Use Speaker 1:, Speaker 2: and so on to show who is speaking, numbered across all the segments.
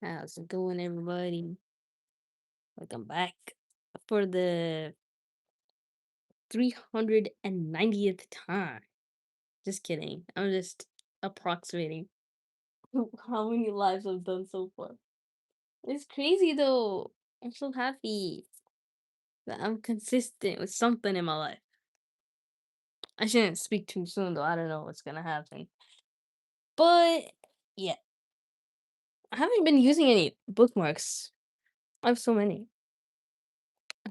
Speaker 1: How's it going, everybody? Welcome back for the 390th time. Just kidding. I'm just approximating how many lives I've done so far. It's crazy though. I'm so happy that I'm consistent with something in my life. I shouldn't speak too soon though. I don't know what's gonna happen. But yeah, I haven't been using any bookmarks. I have so many.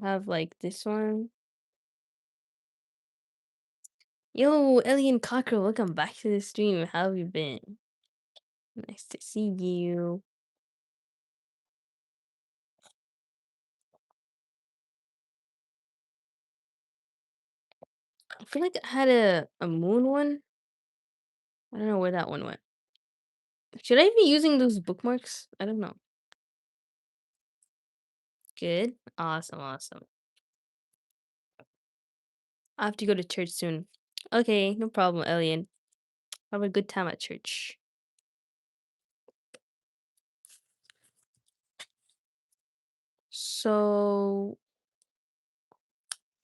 Speaker 1: I have like this one. Yo, Alien Cockerel, welcome back to the stream. How have you been? Nice to see you. I feel like I had a moon one. I don't know where that one went. Should I be using those bookmarks? I don't know. Good. Awesome, awesome. I have to go to church soon. Okay, no problem, Alien. Have a good time at church. So,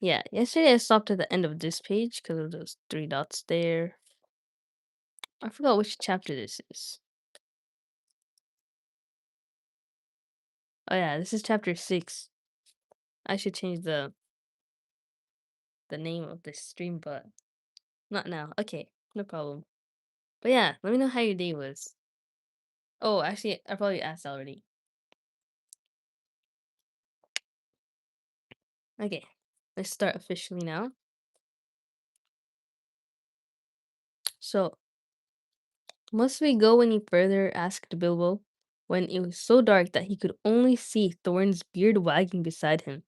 Speaker 1: yeah, yesterday I stopped at the end of this page because of those three dots there. I forgot which chapter this is. Oh yeah, this is chapter 6. I should change the name of this stream, but not now. Okay, no problem. But yeah, let me know how your day was. Oh, actually, I probably asked already. Okay, let's start officially now. So, must we go any further? Asked Bilbo, when it was so dark that he could only see Thorn's beard wagging beside him,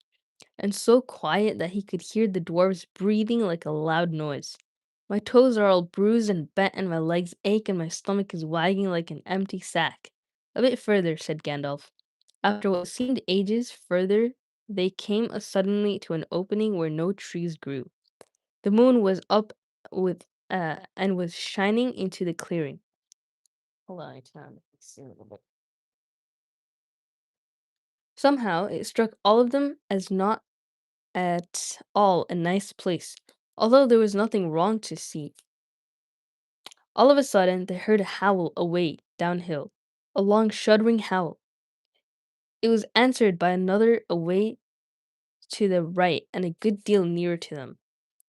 Speaker 1: and so quiet that he could hear the dwarves breathing like a loud noise. My toes are all bruised and bent, and my legs ache, and my stomach is wagging like an empty sack. A bit further, said Gandalf. After what seemed ages further, they came suddenly to an opening where no trees grew. The moon was up with and was shining into the clearing. Hold on, I can see a little bit. Somehow it struck all of them as not at all a nice place, although there was nothing wrong to see. All of a sudden they heard a howl away downhill, a long shuddering howl. It was answered by another away to the right and a good deal nearer to them.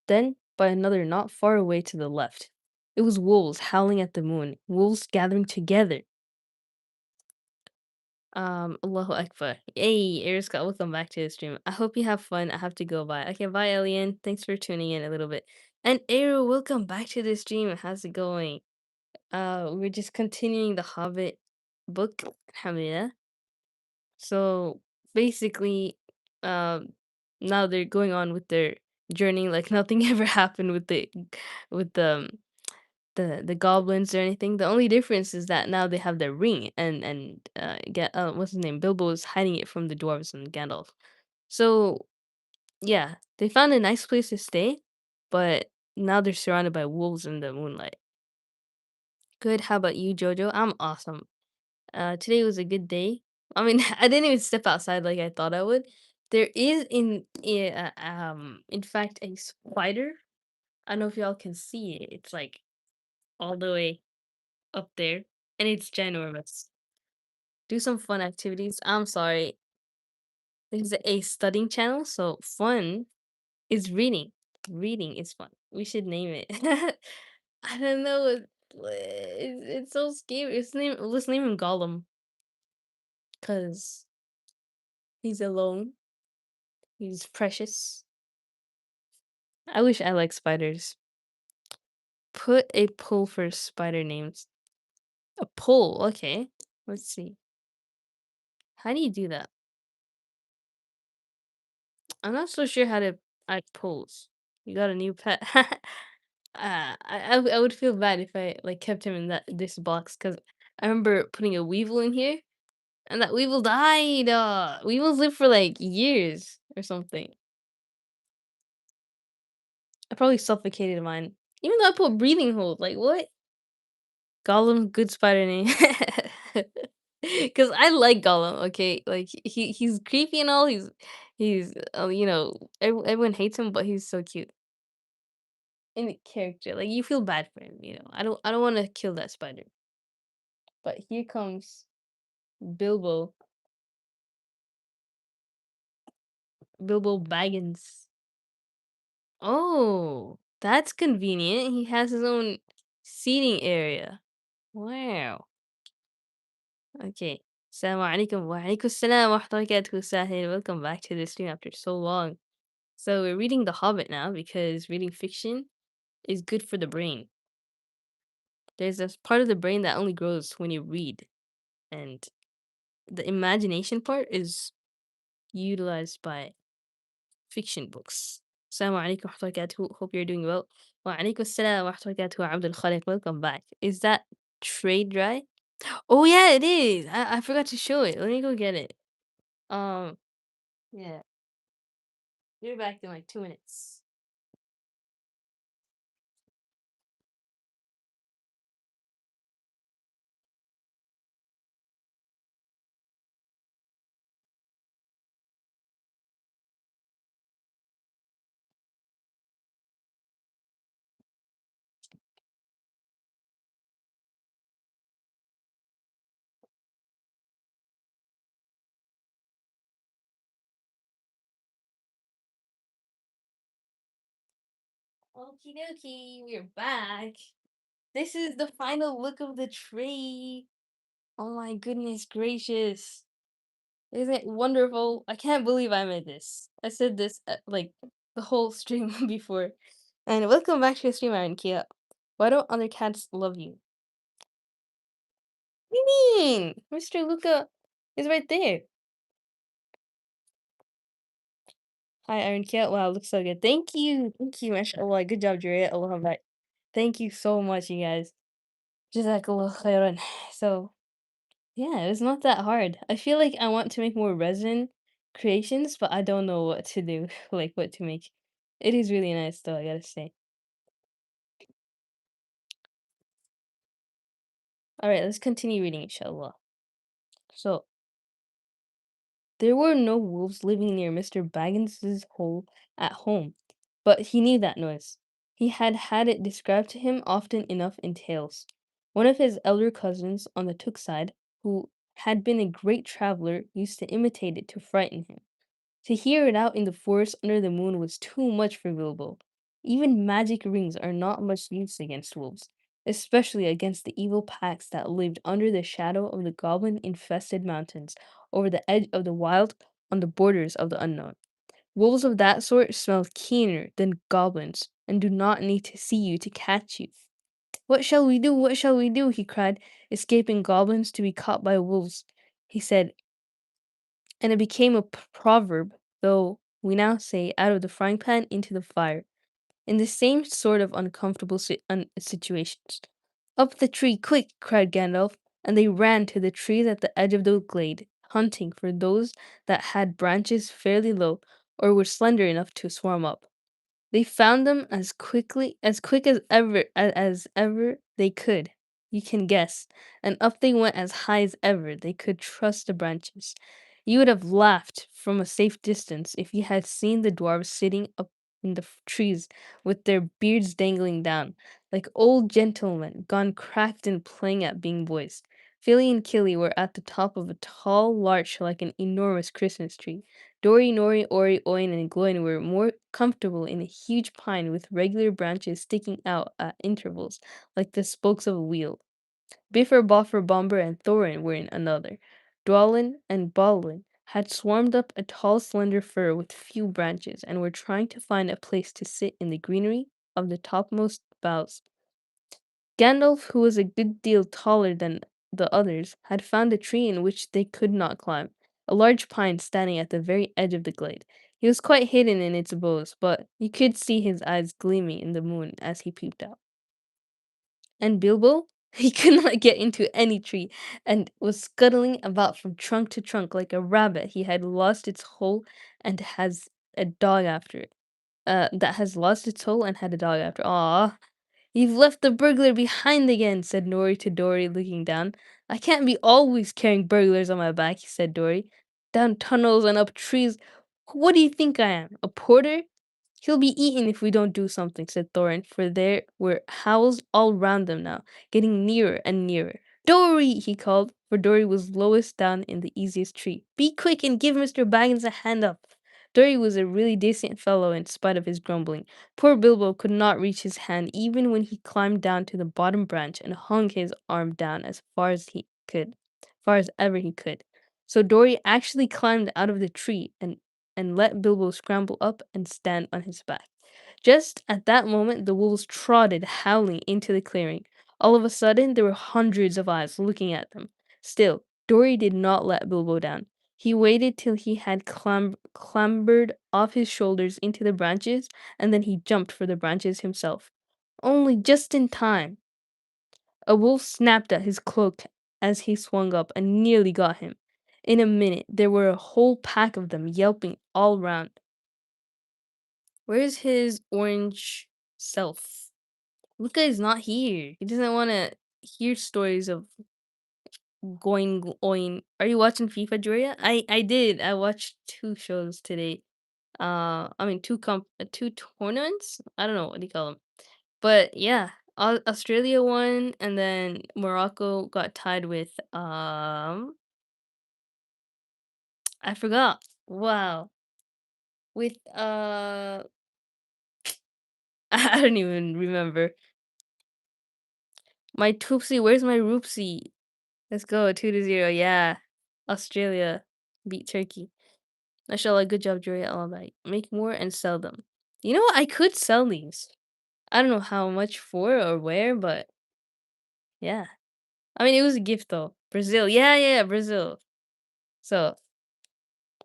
Speaker 1: Then by another not far away to the left. It was wolves howling at the moon, wolves gathering together. Allahu Akbar. Hey, Eriska, welcome back to the stream. I hope you have fun. I have to go. Bye. Okay, bye, Alien. Thanks for tuning in a little bit. And Eru, welcome back to the stream. How's it going? We're just continuing the Hobbit book, Alhamdulillah. So basically, um, now they're going on with their journey like nothing ever happened with the goblins or anything. The only difference is that now they have their ring and get what's his name? Bilbo is hiding it from the dwarves and Gandalf. So yeah, they found a nice place to stay, but now they're surrounded by wolves in the moonlight. Good. How about you, Jojo? I'm awesome. Today was a good day. I mean, I didn't even step outside like I thought I would. There is in fact a spider. I don't know if y'all can see it. It's like all the way up there, and it's ginormous. Do some fun activities. I'm sorry. This is a studying channel, so fun is reading. Reading is fun. We should name it. I don't know. It's so scary. Let's name him Gollum, cause he's alone. He's precious. I wish I like spiders. Put a poll for spider names. A poll, okay. Let's see. How do you do that? I'm not so sure how to add polls. You got a new pet. I would feel bad if I like kept him in this box because I remember putting a weevil in here and that weevil died. Weevils live for like years or something. I probably suffocated mine, even though I put breathing hold. Like what? Gollum, good spider name. Cause I like Gollum, okay? Like, he's creepy and all, everyone hates him, but he's so cute in the character, like, you feel bad for him, you know? I don't wanna kill that spider. But here comes Bilbo, Bilbo Baggins. Oh, that's convenient, he has his own seating area. Wow. Okay. Assalamu alaikum wa alaikum assalam wa rahmatullahi wa barakatuh, Sahil. Welcome back to the stream after so long. So we're reading The Hobbit now because reading fiction is good for the brain. There's this part of the brain that only grows when you read, and the imagination part is utilized by fiction books. Assalamu alaikum wa rahmatullahi wa barakatuh. Hope you're doing well. Wa alaikum assalam wa rahmatullahi wa barakatuh, Abdul Khaliq. Welcome back. Is that trade dry? Oh yeah, it is. I forgot to show it. Let me go get it. Um, yeah. Be back in like 2 minutes. Okie dokie, we're back. This is the final look of the tree. Oh my goodness gracious. Isn't it wonderful? I can't believe I made this. I said this like the whole stream before. And welcome back to the stream, Aaron Kia. Why don't other cats love you? What do you mean? Mr. Luca is right there. Hi, Aaron Kia. Wow, looks so good. Thank you. Thank you, mashallah. Good job, Juria. Allah back. Thank you so much, you guys. Jazakallah khairan. So, yeah, it's not that hard. I feel like I want to make more resin creations, but I don't know what to do, like what to make. It is really nice though, I gotta say. Alright, let's continue reading, inshallah. So, there were no wolves living near Mr. Baggins's hole at home, but he knew that noise. He had had it described to him often enough in tales. One of his elder cousins on the Took side, who had been a great traveler, used to imitate it to frighten him. To hear it out in the forest under the moon was too much for Bilbo. Even magic rings are not much use against wolves, especially against the evil packs that lived under the shadow of the goblin-infested mountains, over the edge of the wild, on the borders of the unknown. Wolves of that sort smell keener than goblins, and do not need to see you to catch you. What shall we do? What shall we do? He cried, escaping goblins to be caught by wolves. He said, and it became a proverb, though we now say out of the frying pan into the fire, in the same sort of uncomfortable situations. Up the tree, quick! Cried Gandalf, and they ran to the trees at the edge of the glade, hunting for those that had branches fairly low or were slender enough to swarm up. They found them as quick as ever they could. You can guess, and up they went as high as ever they could trust the branches. You would have laughed from a safe distance if you had seen the dwarves sitting up in the trees with their beards dangling down, like old gentlemen gone cracked and playing at being boys. Philly and Killy were at the top of a tall larch like an enormous Christmas tree. Dori, Nori, Ori, Oin, and Gloin were more comfortable in a huge pine with regular branches sticking out at intervals, like the spokes of a wheel. Biffer, Boffer, Bomber, and Thorin were in another. Dwalin and Balin had swarmed up a tall, slender fir with few branches, and were trying to find a place to sit in the greenery of the topmost boughs. Gandalf, who was a good deal taller than the others, had found a tree in which they could not climb, a large pine standing at the very edge of the glade. He was quite hidden in its boughs, but you could see his eyes gleaming in the moon as he peeped out. And Bilbo? He could not get into any tree, and was scuttling about from trunk to trunk like a rabbit he had lost its hole and has a dog after it. That has lost its hole and had a dog after. Ah, "You've left the burglar behind again," said Nori to Dory, looking down. "I can't be always carrying burglars on my back," said Dory. "Down tunnels and up trees. What do you think I am, a porter?" "He'll be eaten if we don't do something," said Thorin, for there were howls all round them now, getting nearer and nearer. "Dory!" he called, for Dory was lowest down in the easiest tree. "Be quick and give Mr. Baggins a hand up." Dory was a really decent fellow in spite of his grumbling. Poor Bilbo could not reach his hand even when he climbed down to the bottom branch and hung his arm down as far as ever he could. So Dory actually climbed out of the tree and let Bilbo scramble up and stand on his back. Just at that moment, the wolves trotted howling into the clearing. All of a sudden, there were hundreds of eyes looking at them. Still, Dory did not let Bilbo down. He waited till he had clambered off his shoulders into the branches, and then he jumped for the branches himself. Only just in time. A wolf snapped at his cloak as he swung up and nearly got him. In a minute, there were a whole pack of them yelping all round. Where's his orange self? Luca is not here. He doesn't want to hear stories of going going. Are you watching FIFA, Julia? I did. I watched two shows today. I mean two tournaments. I don't know what do you call them, but yeah, Australia won, and then Morocco got tied with I forgot. Wow, with I don't even remember. My Toopsie, where's my Roopsie? Let's go 2-0. Yeah, Australia beat Turkey. Mashallah, good job, Julia. All right, make more and sell them. You know what? I could sell these. I don't know how much for or where, but yeah. I mean, it was a gift though. Brazil. Yeah, yeah, Brazil. So,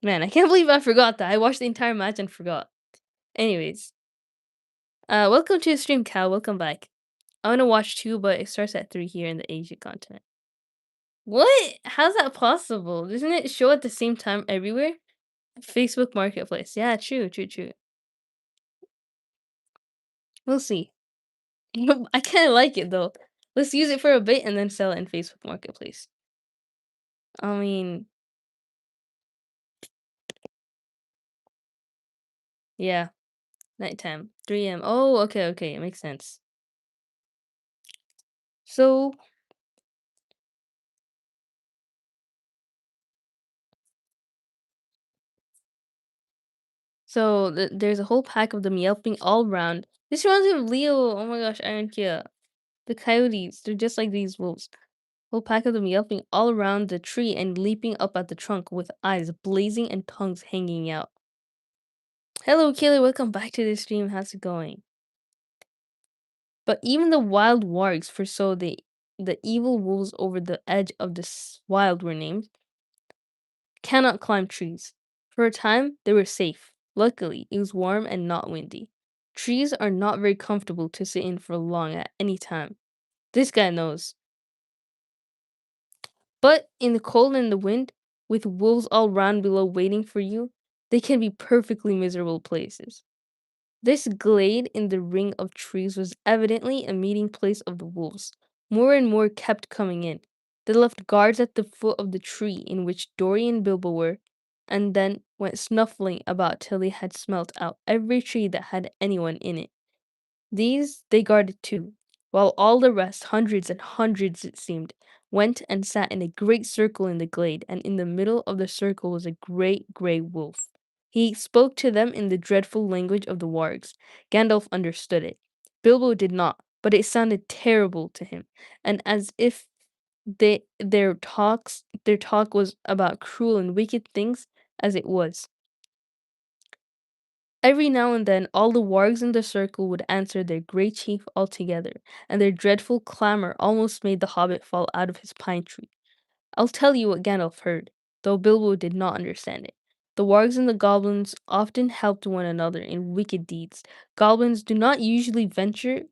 Speaker 1: man, I can't believe I forgot that. I watched the entire match and forgot. Anyways, welcome to the stream, Cal. Welcome back. I want to watch too, but it starts at 3 here in the Asia continent. What? How's that possible? Doesn't it show at the same time everywhere? Facebook Marketplace. Yeah, true, true, true. We'll see. I kind of like it though. Let's use it for a bit and then sell it in Facebook Marketplace. I mean, yeah, nighttime, 3 a.m. Oh, okay, okay, it makes sense. So, there's a whole pack of them yelping all around. This reminds me of Leo. Oh my gosh, Iron Kia. The coyotes, they're just like these wolves. Whole pack of them yelping all around the tree and leaping up at the trunk with eyes blazing and tongues hanging out. Hello, Kayla. Welcome back to the stream. How's it going? But even the wild wargs, for so the evil wolves over the edge of the wild were named, cannot climb trees. For a time, they were safe. Luckily, it was warm and not windy. Trees are not very comfortable to sit in for long at any time. This guy knows. But in the cold and the wind, with wolves all round below waiting for you, they can be perfectly miserable places. This glade in the ring of trees was evidently a meeting place of the wolves. More and more kept coming in. They left guards at the foot of the tree in which Dory and Bilbo were, and then went snuffling about till they had smelt out every tree that had anyone in it. These they guarded too, while all the rest, hundreds and hundreds it seemed, went and sat in a great circle in the glade, and in the middle of the circle was a great grey wolf. He spoke to them in the dreadful language of the wargs. Gandalf understood it. Bilbo did not, but it sounded terrible to him, and as if their talk was about cruel and wicked things, as it was. Every now and then all the wargs in the circle would answer their great chief altogether, and their dreadful clamor almost made the hobbit fall out of his pine tree. I'll tell you what Gandalf heard, though Bilbo did not understand it. The wargs and the goblins often helped one another in wicked deeds. Goblins do not usually venture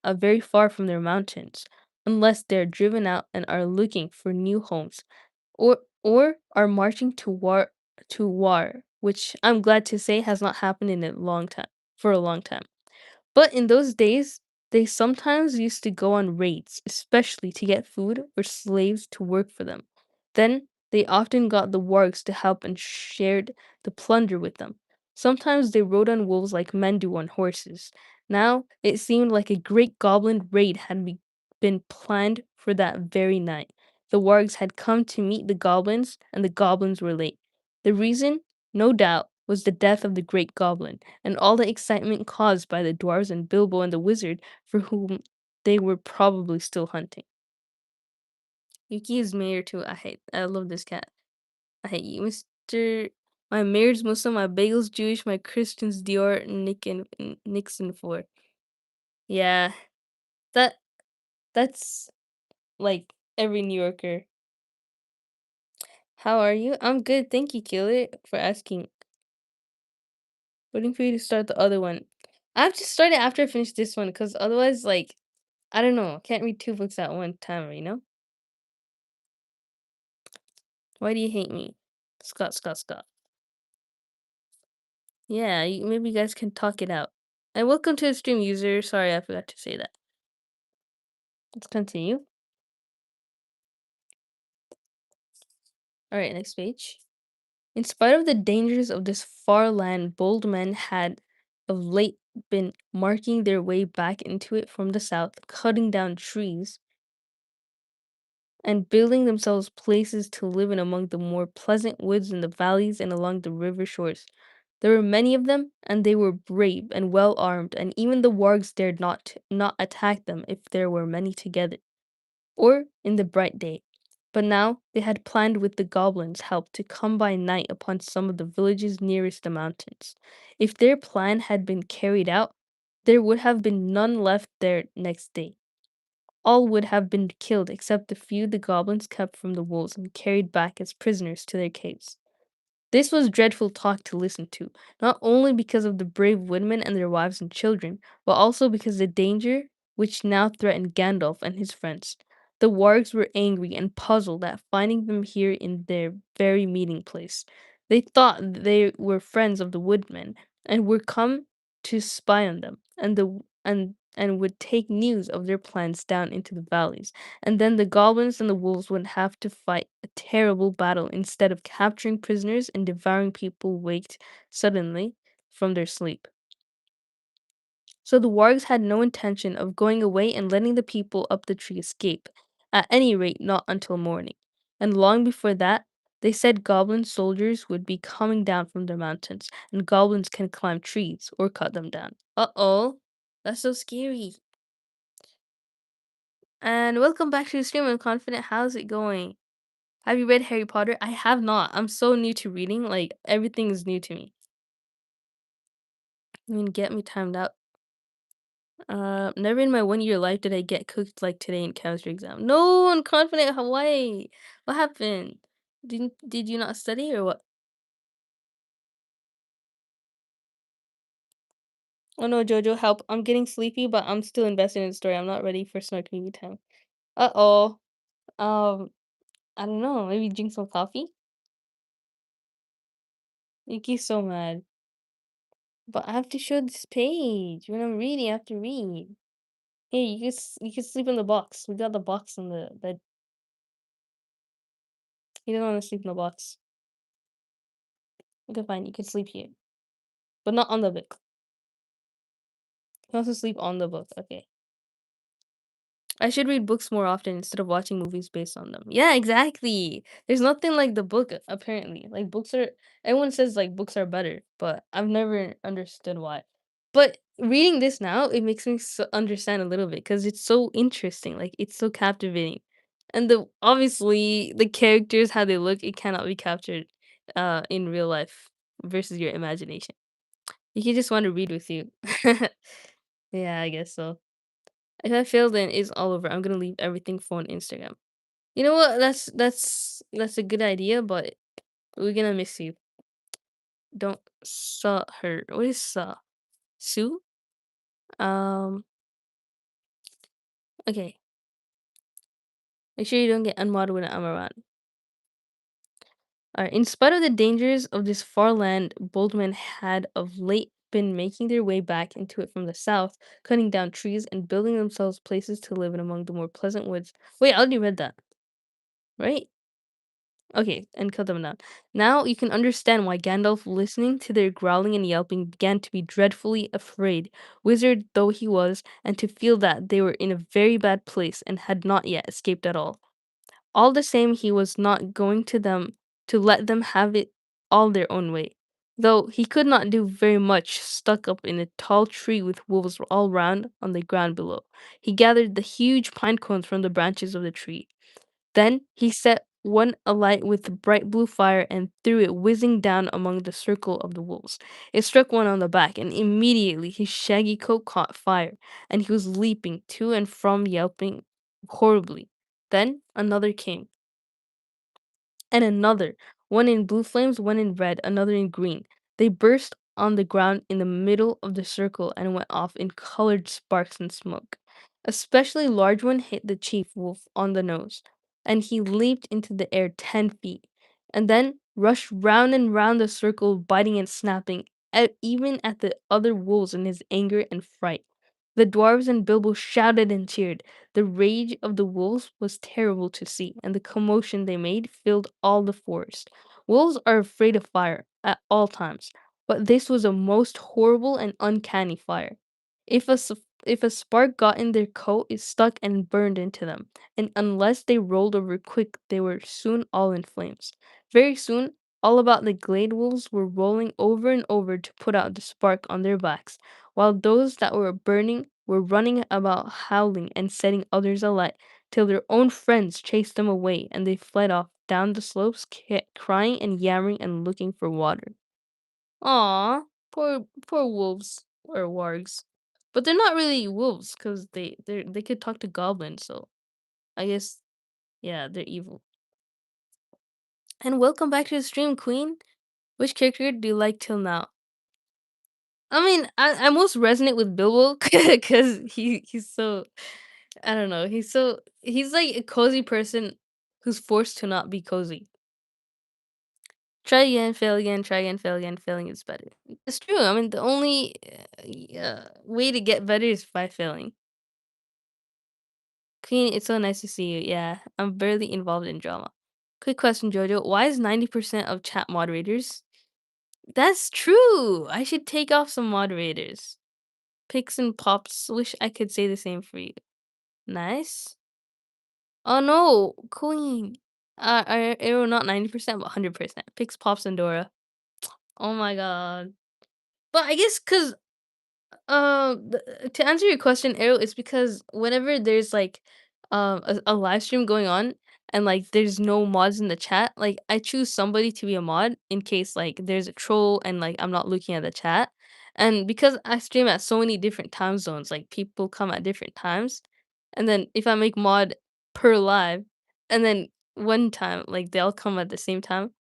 Speaker 1: very far from their mountains, unless they are driven out and are looking for new homes, or are marching to war, which I'm glad to say has not happened in a long time for a long time. But in those days, They sometimes used to go on raids, especially to get food or slaves to work for them. Then they often got the wargs to help and shared the plunder with them. Sometimes they rode on wolves like men do on horses. Now it seemed like a great goblin raid had been planned for that very night. The wargs had come to meet the goblins, and the goblins were late. The reason, no doubt, was the death of the great goblin, and all the excitement caused by the dwarves and Bilbo and the wizard for whom they were probably still hunting. Yuki is mayor too. I love this cat. I hate you, Mr. My mayor's Muslim, my bagel's Jewish, my Christian's Dior, and Nixon for. Yeah, that that's like every New Yorker. How are you? I'm good, thank you, Killer, for asking. Waiting for you to start the other one. I have to start it after I finish this one, because otherwise, like, I don't know, I can't read two books at one time, you know? Why do you hate me? Scott, Scott, Scott. Yeah, maybe you guys can talk it out. And welcome to the stream, user. Sorry, I forgot to say that. Let's continue. All right, next page. In spite of the dangers of this far land, bold men had of late been marking their way back into it from the south, cutting down trees and building themselves places to live in among the more pleasant woods in the valleys and along the river shores. There were many of them, and they were brave and well armed, and even the wargs dared not attack them if there were many together, or in the bright day. But now they had planned with the goblins' help to come by night upon some of the villages nearest the mountains. If their plan had been carried out, there would have been none left there next day. All would have been killed except the few the goblins kept from the wolves and carried back as prisoners to their caves. This was dreadful talk to listen to, not only because of the brave woodmen and their wives and children, but also because the danger which now threatened Gandalf and his friends. The wargs were angry and puzzled at finding them here in their very meeting place. They thought they were friends of the woodmen and were come to spy on them, and would take news of their plans down into the valleys, and then the goblins and the wolves would have to fight a terrible battle instead of capturing prisoners and devouring people waked suddenly from their sleep. So the wargs had no intention of going away and letting the people up the tree escape, at any rate not until morning. And long before that, they said goblin soldiers would be coming down from the mountains, and goblins can climb trees or cut them down. Uh-oh, that's so scary. And welcome back to the stream. I'm confident. How's it going? Have you read Harry Potter? I have not. I'm so new to reading. Like everything is new to me. I mean, get me timed out. Never in my 1 year life did I get cooked like today in chemistry exam. No, I'm confident. Hawaii. What happened? Did you not study or what? Oh no, Jojo, help! I'm getting sleepy, but I'm still invested in the story. I'm not ready for snark movie time. Uh oh. Um, I don't know. Maybe drink some coffee. Yuki's so mad. But I have to show this page. When I'm reading, I have to read. Hey, you can sleep in the box. We got the box on the bed. You don't want to sleep in the box. Okay, fine. You can sleep here, but not on the book. You can also sleep on the book. Okay. I should read books more often instead of watching movies based on them. Yeah, exactly. There's nothing like the book, apparently. Like books are everyone says like books are better, but I've never understood why. But reading this now, it makes me understand a little bit because it's so interesting. Like it's so captivating. And the obviously the characters how they look, it cannot be captured in real life versus your imagination. You can just want to read with you. Yeah, I guess so. If I fail, then it's all over. I'm gonna leave everything for on Instagram. You know what? That's a good idea, but we're gonna miss you. Don't saw her. What is saw? Sue? Um. Okay. Make sure you don't get unmodded when I'm around. Alright. In spite of the dangers of this far land, bold men had of late been making their way back into it from the south, cutting down trees and building themselves places to live in among the more pleasant woods. Wait, I already read that, right? Okay, and cut them down. Now you can understand why Gandalf, listening to their growling and yelping, began to be dreadfully afraid, wizard though he was, and to feel that they were in a very bad place and had not yet escaped at all. All the same, he was not going to let them have it all their own way. Though he could not do very much stuck up in a tall tree with wolves all round on the ground below. He gathered the huge pine cones from the branches of the tree. Then he set one alight with a bright blue fire and threw it whizzing down among the circle of the wolves. It struck one on the back, and immediately his shaggy coat caught fire, and he was leaping to and from, yelping horribly. Then another came, and another, one in blue flames, one in red, another in green. They burst on the ground in the middle of the circle and went off in colored sparks and smoke. A specially large one hit the chief wolf on the nose, and he leaped into the air 10 feet, and then rushed round and round the circle, biting and snapping, even at the other wolves in his anger and fright. The dwarves and Bilbo shouted and cheered. The rage of the wolves was terrible to see, and the commotion they made filled all the forest. Wolves are afraid of fire at all times, but this was a most horrible and uncanny fire. If a s- if a spark got in their coat, it stuck and burned into them, and unless they rolled over quick, they were soon all in flames. Very soon, all about the glade wolves were rolling over and over to put out the spark on their backs, while those that were burning were running about howling and setting others alight, till their own friends chased them away, and they fled off down the slopes, crying and yammering and looking for water. Aw, poor wolves or wargs. But they're not really wolves, because they could talk to goblins, so I guess yeah, they're evil. And welcome back to the stream, Queen. Which character do you like till now? I mean, I most resonate with Bilbo because he's so, I don't know, he's like a cozy person who's forced to not be cozy. Try again, fail again, try again, fail again, failing is better. It's true. I mean, the only way to get better is by failing. Queen, it's so nice to see you. Yeah, I'm barely involved in drama. Quick question, Jojo. Why is 90% of chat moderators? That's true. I should take off some moderators. Picks and pops. Wish I could say the same for you. Nice. Oh no, Queen. Arrow not 90%, but 100%. Picks, pops, and Dora. Oh my god. But I guess because to answer your question, Arrow, it's because whenever there's like a live stream going on and like there's no mods in the chat, like I choose somebody to be a mod in case like there's a troll and like I'm not looking at the chat. And because I stream at so many different time zones, like people come at different times, and then if I make mod per live, and then one time like they all come at the same time,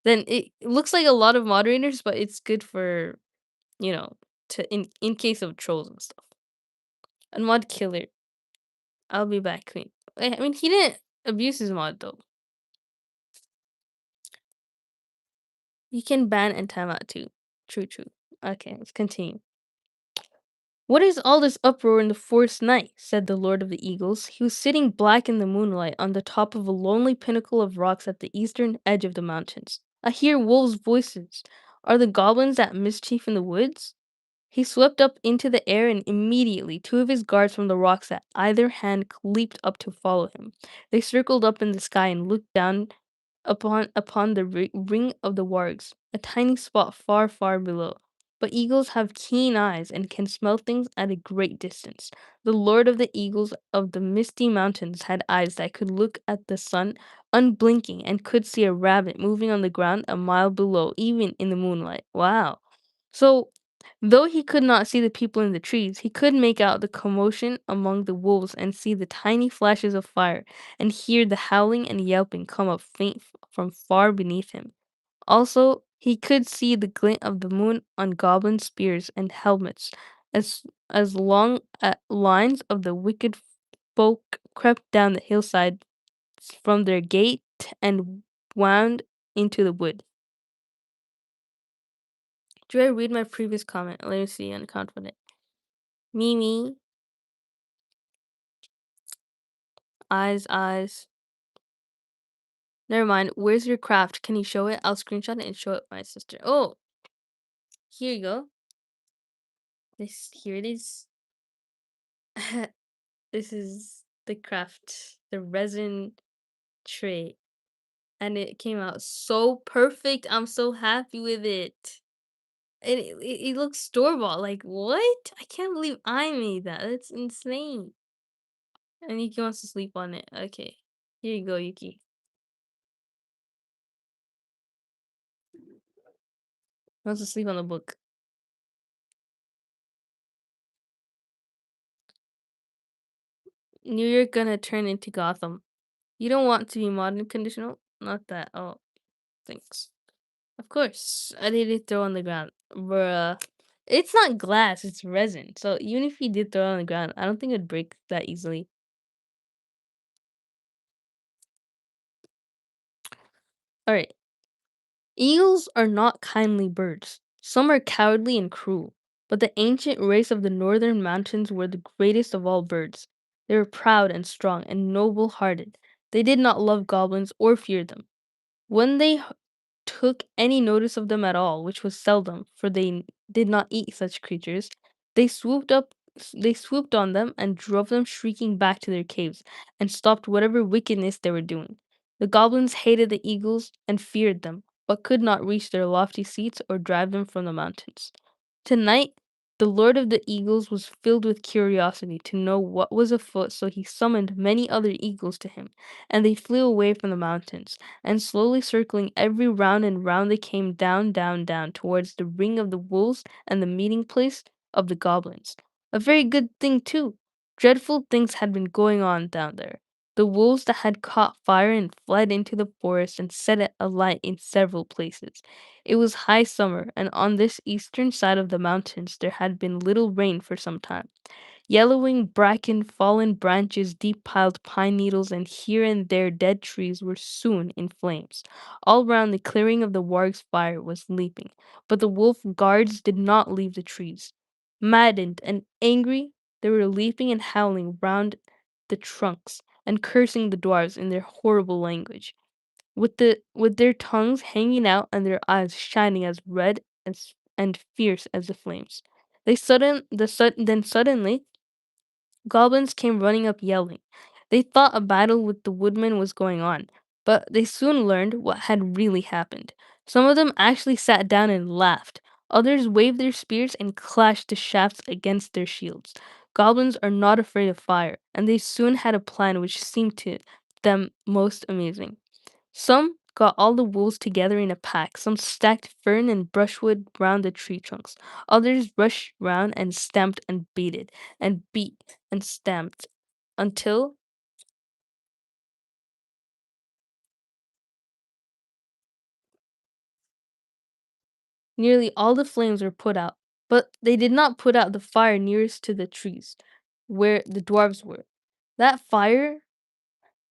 Speaker 1: then it looks like a lot of moderators, but it's good for, you know, to in case of trolls and stuff. And mod killer, I'll be back, queen. I mean, he didn't abuse his mod though. You can ban and timeout too. True, true. Okay, let's continue. What is all this uproar in the forest night? Said the Lord of the Eagles. He was sitting black in the moonlight on the top of a lonely pinnacle of rocks at the eastern edge of the mountains. I hear wolves' voices. Are the goblins at mischief in the woods? He swept up into the air, and immediately two of his guards from the rocks at either hand leaped up to follow him. They circled up in the sky and looked down upon the ring of the wargs, a tiny spot far, far below. But eagles have keen eyes and can smell things at a great distance. The lord of the eagles of the misty mountains had eyes that could look at the sun unblinking and could see a rabbit moving on the ground a mile below, even in the moonlight. Wow. So, though he could not see the people in the trees, he could make out the commotion among the wolves and see the tiny flashes of fire and hear the howling and yelping come up faint from far beneath him. Also, he could see the glint of the moon on goblin spears and helmets, as long lines of the wicked folk crept down the hillside from their gate and wound into the wood. do I read my previous comment? Let me see. Unconfident. Mimi, eyes, eyes. Never mind. Where's your craft? Can you show it? I'll screenshot it and show it to my sister. Oh, here you go. This here it is. This is the craft, the resin tray, and it came out so perfect. I'm so happy with it. And it looks store bought. Like what? I can't believe I made that. That's insane. And Yuki wants to sleep on it. Okay, here you go, Yuki. Wants to sleep on the book. New York gonna turn into Gotham. You don't want to be modern conditional? Not that. Oh, thanks. Of course. I did it throw on the ground. Bruh. It's not glass, it's resin. So even if you did throw it on the ground, I don't think it'd break that easily. Alright. Eagles are not kindly birds. Some are cowardly and cruel. But the ancient race of the northern mountains were the greatest of all birds. They were proud and strong and noble hearted. They did not love goblins or fear them. When they took any notice of them at all, which was seldom, for did not eat such creatures, they swooped on them and drove them shrieking back to their caves, and stopped whatever wickedness they were doing. The goblins hated the eagles and feared them, but could not reach their lofty seats or drive them from the mountains. Tonight, the Lord of the Eagles was filled with curiosity to know what was afoot, so he summoned many other eagles to him, and they flew away from the mountains, and slowly circling every round and round they came down, down, down towards the ring of the wolves and the meeting place of the goblins. A very good thing, too. Dreadful things had been going on down there. The wolves that had caught fire and fled into the forest and set it alight in several places. It was high summer, and on this eastern side of the mountains there had been little rain for some time. Yellowing bracken, fallen branches, deep piled pine needles, and here and there dead trees were soon in flames. All round the clearing of the warg's fire was leaping, but the wolf guards did not leave the trees. Maddened and angry, they were leaping and howling round the trunks, and cursing the dwarfs in their horrible language, with their tongues hanging out and their eyes shining as red as and fierce as the flames. Then suddenly goblins came running up yelling. They thought a battle with the woodmen was going on, but they soon learned what had really happened. Some of them actually sat down and laughed. Others waved their spears and clashed the shafts against their shields. Goblins are not afraid of fire, and they soon had a plan which seemed to them most amazing. Some got all the wolves together in a pack. Some stacked fern and brushwood round the tree trunks. Others rushed round and stamped and beat and stamped until nearly all the flames were put out. But they did not put out the fire nearest to the trees, where the dwarves were. That fire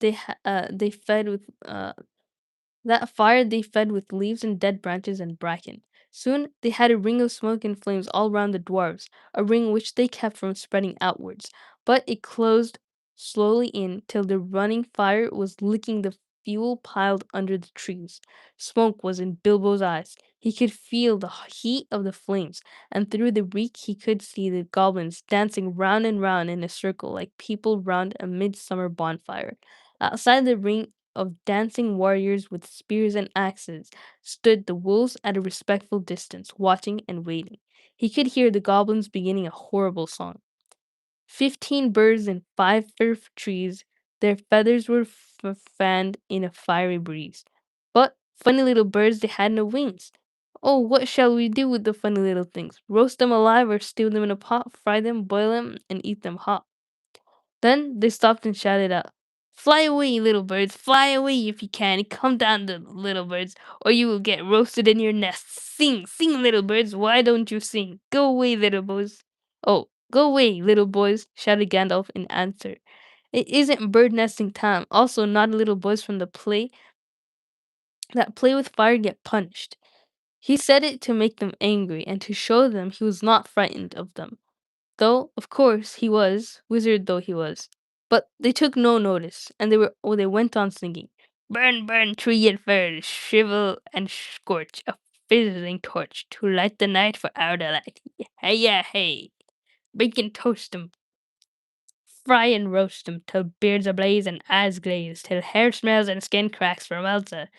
Speaker 1: they fed with That fire they fed with leaves and dead branches and bracken. Soon they had a ring of smoke and flames all round the dwarfs, a ring which they kept from spreading outwards. But it closed slowly in till the running fire was licking the fuel piled under the trees. Smoke was in Bilbo's eyes. He could feel the heat of the flames, and through the reek he could see the goblins dancing round and round in a circle like people round a midsummer bonfire. Outside the ring of dancing warriors with spears and axes stood the wolves at a respectful distance, watching and waiting. He could hear the goblins beginning a horrible song. 15 birds in 5 fir trees, their feathers were fanned in a fiery breeze. But, funny little birds, they had no wings. Oh, what shall we do with the funny little things? Roast them alive or stew them in a pot, fry them, boil them, and eat them hot. Then they stopped and shouted out, "Fly away, little birds! Fly away if you can! Come down, the little birds, or you will get roasted in your nests! Sing, sing, little birds! Why don't you sing? Go away, little boys!" "Oh, go away, little boys!" shouted Gandalf in answer. "It isn't bird nesting time. Also, naughty little boys from the play that play with fire get punished." He said it to make them angry and to show them he was not frightened of them. Though, of course, he was, wizard though he was. But they took no notice, and they went on singing. Burn, burn, tree and fern, shrivel and scorch, a fizzling torch to light the night for our delight. Hey, yeah, hey. Bake and toast 'em, fry and roast 'em, till beards ablaze and eyes glaze, till hair smells and skin cracks for melter.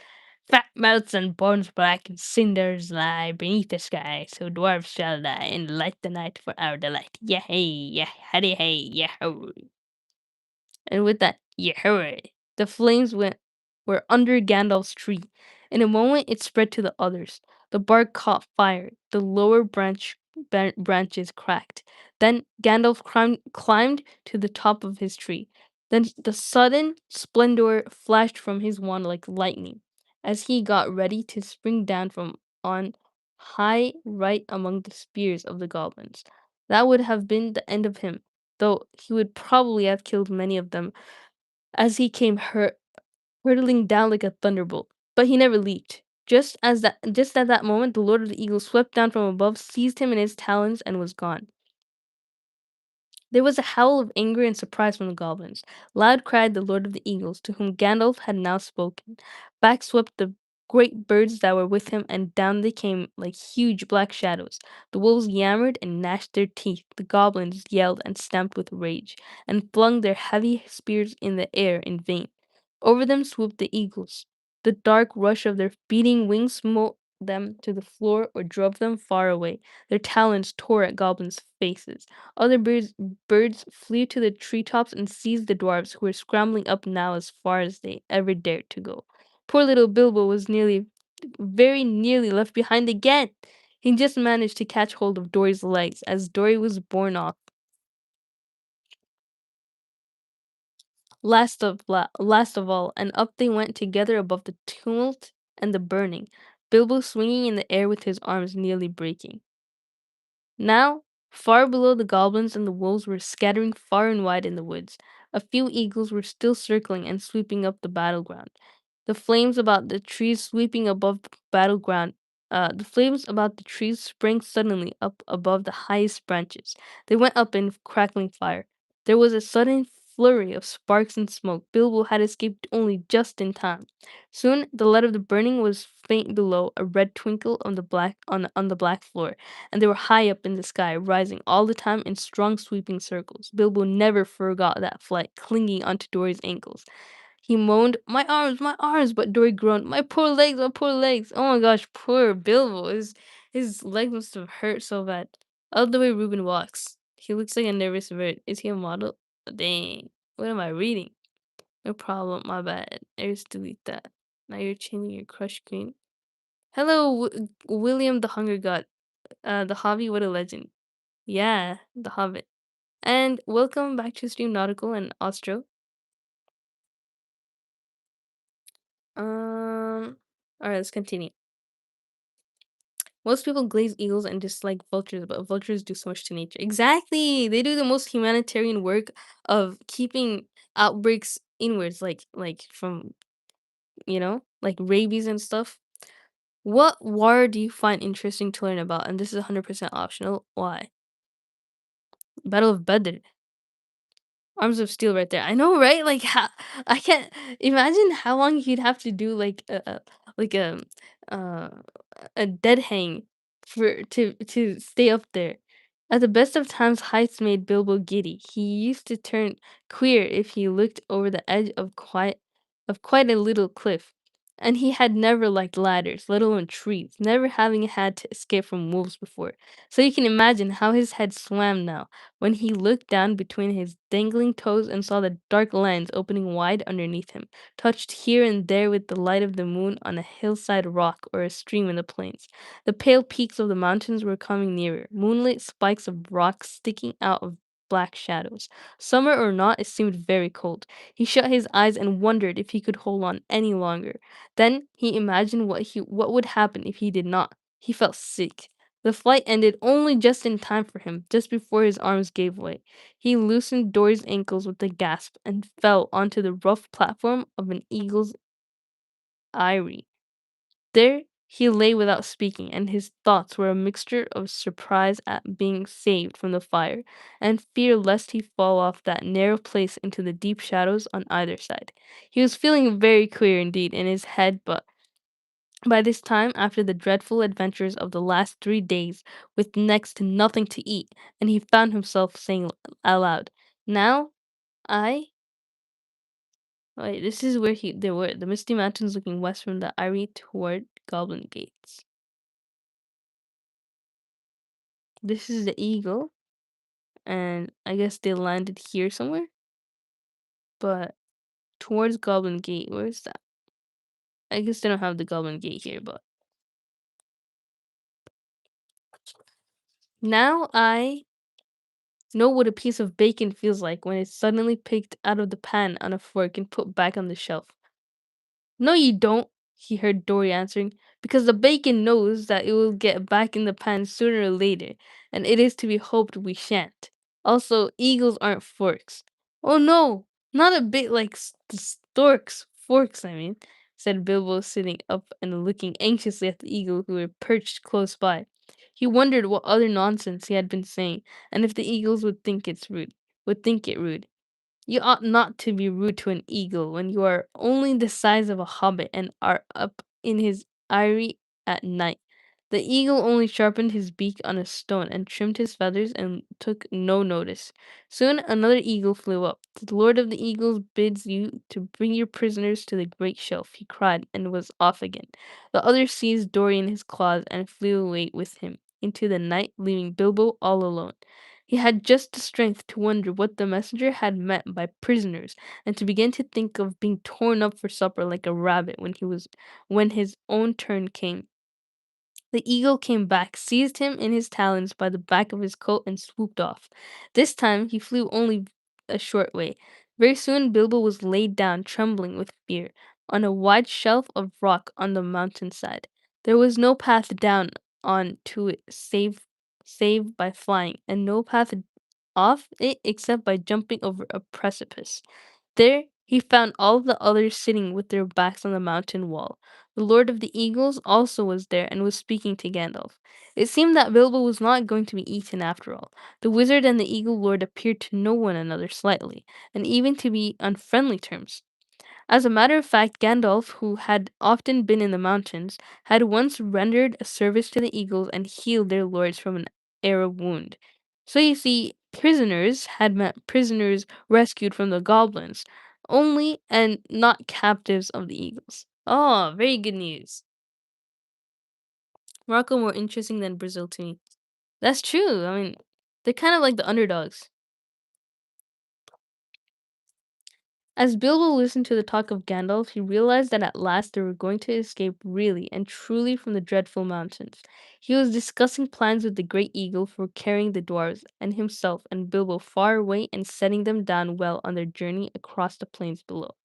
Speaker 1: Fat melts and bones black and cinders lie beneath the sky, so dwarfs shall die and light the night for our delight. Yeah, hey, yeah, howdy, hey, yeah, ho. And with that, Yahweh, the flames were under Gandalf's tree. In a moment, it spread to the others. The bark caught fire. The lower branches cracked. Then Gandalf climbed to the top of his tree. Then the sudden splendor flashed from his wand like lightning, as he got ready to spring down from on high right among the spears of the goblins. That would have been the end of him, though he would probably have killed many of them as he came hurtling down like a thunderbolt. But he never leaped. Just at that moment, the Lord of the Eagles swept down from above, seized him in his talons, and was gone. There was a howl of anger and surprise from the goblins. Loud cried the Lord of the Eagles, to whom Gandalf had now spoken. Back swept the great birds that were with him, and down they came like huge black shadows. The wolves yammered and gnashed their teeth. The goblins yelled and stamped with rage, and flung their heavy spears in the air in vain. Over them swooped the eagles. The dark rush of their beating wings smote them to the floor or drove them far away. Their talons tore at goblins' faces. Other birds flew to the treetops and seized the dwarfs, who were scrambling up now as far as they ever dared to go. Poor little Bilbo was very nearly left behind again. He just managed to catch hold of Dory's legs as Dory was borne off. Last of all, and up they went together above the tumult and the burning, Bilbo swinging in the air with his arms nearly breaking. Now, far below, the goblins and the wolves were scattering far and wide in the woods. A few eagles were still circling and sweeping up the battleground. The flames about the trees sweeping above the battleground. The flames about the trees sprang suddenly up above the highest branches. They went up in crackling fire. There was a sudden flurry of sparks and smoke. Bilbo had escaped only just in time. Soon the light of the burning was faint below, a red twinkle on the black floor, and they were high up in the sky, rising all the time in strong sweeping circles. Bilbo never forgot that flight, clinging onto Dory's ankles. He moaned, my arms, but Dory groaned, my poor legs, my poor legs. Oh my gosh, poor Bilbo. His legs must have hurt so bad. Out the way Reuben walks. He looks like a nervous bird. Is he a model? Dang. What am I reading? No problem, my bad. I just delete that. Now you're changing your crush queen. Hello, William the Hunger God. The Hobby, what a legend. Yeah, The Hobbit. And welcome back to Stream Nautical and Ostro. Alright, let's continue. Most people glaze eagles and dislike vultures, but vultures do so much to nature. Exactly! They do the most humanitarian work of keeping outbreaks inwards, like from, like rabies and stuff. What war do you find interesting to learn about? And this is 100% optional. Why? Battle of Badr. Arms of Steel right there. I know, right? Like, how I can't imagine how long he'd have to do like a uh, a dead hang to stay up there. At the best of times, heights made Bilbo giddy. He used to turn queer if he looked over the edge of quite a little cliff. And he had never liked ladders, let alone trees, never having had to escape from wolves before. So you can imagine how his head swam now when he looked down between his dangling toes and saw the dark lands opening wide underneath him, touched here and there with the light of the moon on a hillside rock or a stream in the plains. The pale peaks of the mountains were coming nearer, moonlit spikes of rock sticking out of black shadows. Summer or not, it seemed very cold. He shut his eyes and wondered if he could hold on any longer. Then he imagined what would happen if he did not. He felt sick. The flight ended only just in time for him, just before his arms gave way. He loosened Dory's ankles with a gasp and fell onto the rough platform of an eagle's eyrie. There, He lay without speaking, and his thoughts were a mixture of surprise at being saved from the fire, and fear lest he fall off that narrow place into the deep shadows on either side. He was feeling very queer indeed in his head, but by this time, after the dreadful adventures of the last 3 days, with next to nothing to eat, and he found himself saying aloud, "Now I wait, this is where they were, the misty mountains looking west from the Eyrie toward Goblin Gates. This is the eagle, and I guess they landed here somewhere, but towards Goblin Gate. Where's that? I guess they don't have the Goblin Gate here, but now I know what a piece of bacon feels like when it's suddenly picked out of the pan on a fork and put back on the shelf. "No, you don't," he heard Dory answering, "because the bacon knows that it will get back in the pan sooner or later, and it is to be hoped we shan't. Also, eagles aren't forks." "Oh no, not a bit like the storks, forks, I mean," said Bilbo, sitting up and looking anxiously at the eagle who were perched close by. He wondered what other nonsense he had been saying, and if the eagles would think it rude. You ought not to be rude to an eagle when you are only the size of a hobbit and are up in his eyrie at night. The eagle only sharpened his beak on a stone and trimmed his feathers and took no notice. Soon another eagle flew up. "The Lord of the Eagles bids you to bring your prisoners to the great shelf," he cried, and was off again. The other seized Dory in his claws and flew away with him into the night, leaving Bilbo all alone. He had just the strength to wonder what the messenger had meant by prisoners, and to begin to think of being torn up for supper like a rabbit when his own turn came. The eagle came back, seized him in his talons by the back of his coat, and swooped off. This time he flew only a short way. Very soon Bilbo was laid down, trembling with fear, on a wide shelf of rock on the mountainside. There was no path down on to it save by flying, and no path off it except by jumping over a precipice. There he found all the others sitting with their backs on the mountain wall. The Lord of the Eagles also was there and was speaking to Gandalf. It seemed that Bilbo was not going to be eaten after all. The wizard and the Eagle Lord appeared to know one another slightly, and even to be on friendly terms. As a matter of fact, Gandalf, who had often been in the mountains, had once rendered a service to the eagles and healed their lords from an arrow wound. So you see, prisoners had meant prisoners rescued from the goblins, only and not captives of the eagles. Oh, very good news. Morocco more interesting than Brazil to me. That's true. I mean, they're kind of like the underdogs. As Bilbo listened to the talk of Gandalf, he realized that at last they were going to escape really and truly from the dreadful mountains. He was discussing plans with the great eagle for carrying the dwarves and himself and Bilbo far away and setting them down well on their journey across the plains below.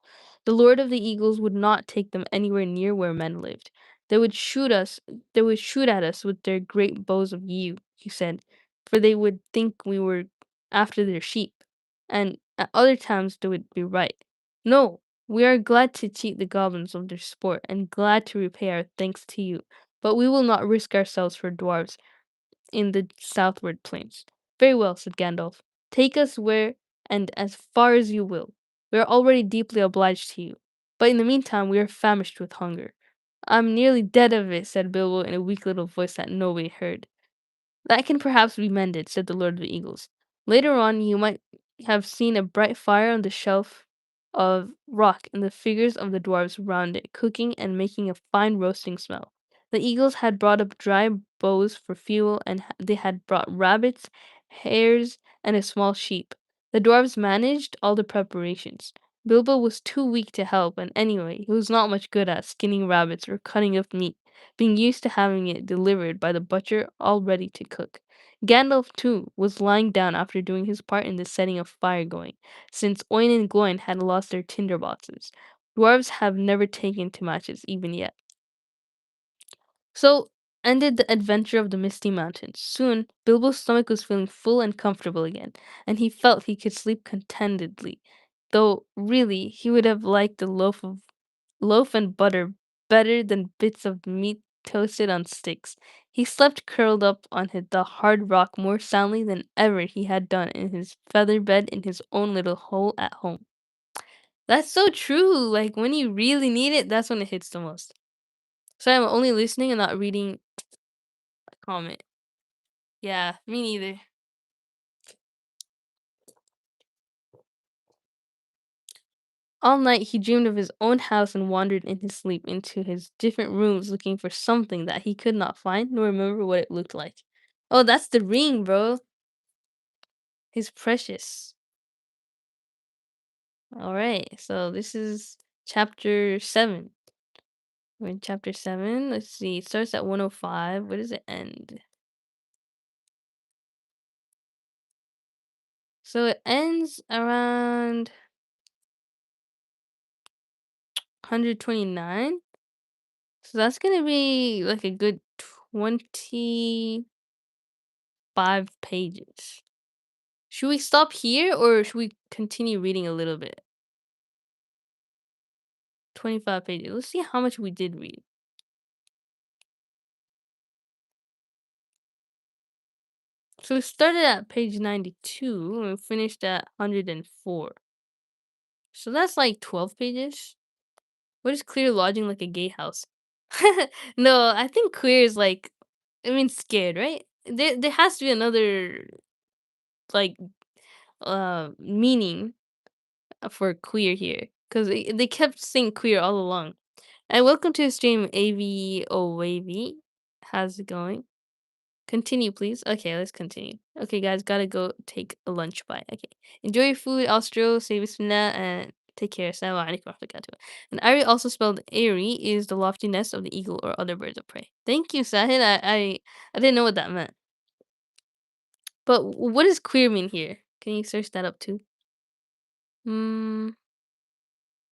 Speaker 1: The Lord of the Eagles would not take them anywhere near where men lived. They would shoot us, they would shoot at us with their great bows of yew, he said, for they would think we were after their sheep. And at other times they would be right. No, we are glad to cheat the goblins of their sport, and glad to repay our thanks to you, but we will not risk ourselves for dwarfs in the southward plains. Very well, said Gandalf. Take us where and as far as you will. We are already deeply obliged to you, but in the meantime we are famished with hunger. I'm nearly dead of it, said Bilbo in a weak little voice that nobody heard. That can perhaps be mended, said the Lord of the Eagles. Later on, you might have seen a bright fire on the shelf of rock and the figures of the dwarfs round it, cooking and making a fine roasting smell. The eagles had brought up dry boughs for fuel, and they had brought rabbits, hares, and a small sheep. The dwarfs managed all the preparations. Bilbo was too weak to help, and anyway, he was not much good at skinning rabbits or cutting up meat, being used to having it delivered by the butcher all ready to cook. Gandalf, too, was lying down after doing his part in the setting of fire going, since Oin and Gloin had lost their tinder boxes. Dwarves have never taken to matches even yet. So ended the adventure of the Misty Mountains. Soon, Bilbo's stomach was feeling full and comfortable again, and he felt he could sleep contentedly, though really he would have liked a loaf and butter better than bits of meat toasted on sticks. He slept curled up on the hard rock more soundly than ever he had done in his feather bed in his own little hole at home. That's so true. Like when you really need it, that's when it hits the most. So I'm only listening and not reading a comment. Yeah, me neither. All night he dreamed of his own house and wandered in his sleep into his different rooms looking for something that he could not find nor remember what it looked like. Oh, that's the ring, bro. His precious. All right. So this is chapter 7. We're in chapter 7. Let's see. It starts at 105. Where does it end? So it ends around 129. So that's going to be like a good 25 pages. Should we stop here or should we continue reading a little bit? 25 pages. Let's see how much we did read. So we started at page 92 and we finished at 104. So that's like 12 pages. What is queer lodging like a gay house? No, I think queer is like, I mean, scared, right? There has to be another like meaning for queer here because they kept saying queer all along. And welcome to the stream, AVO Wavy. How's it going? Continue, please. Okay, let's continue. Okay, guys, gotta go take a lunch bite. Okay, enjoy your food, Austro, save us from that, and take care. Assalamu alaikum wa rahmatullahi. And Ari, also spelled Airy, is the lofty nest of the eagle or other birds of prey. Thank you, Sahid. I didn't know what that meant. But what does queer mean here? Can you search that up too? Hmm.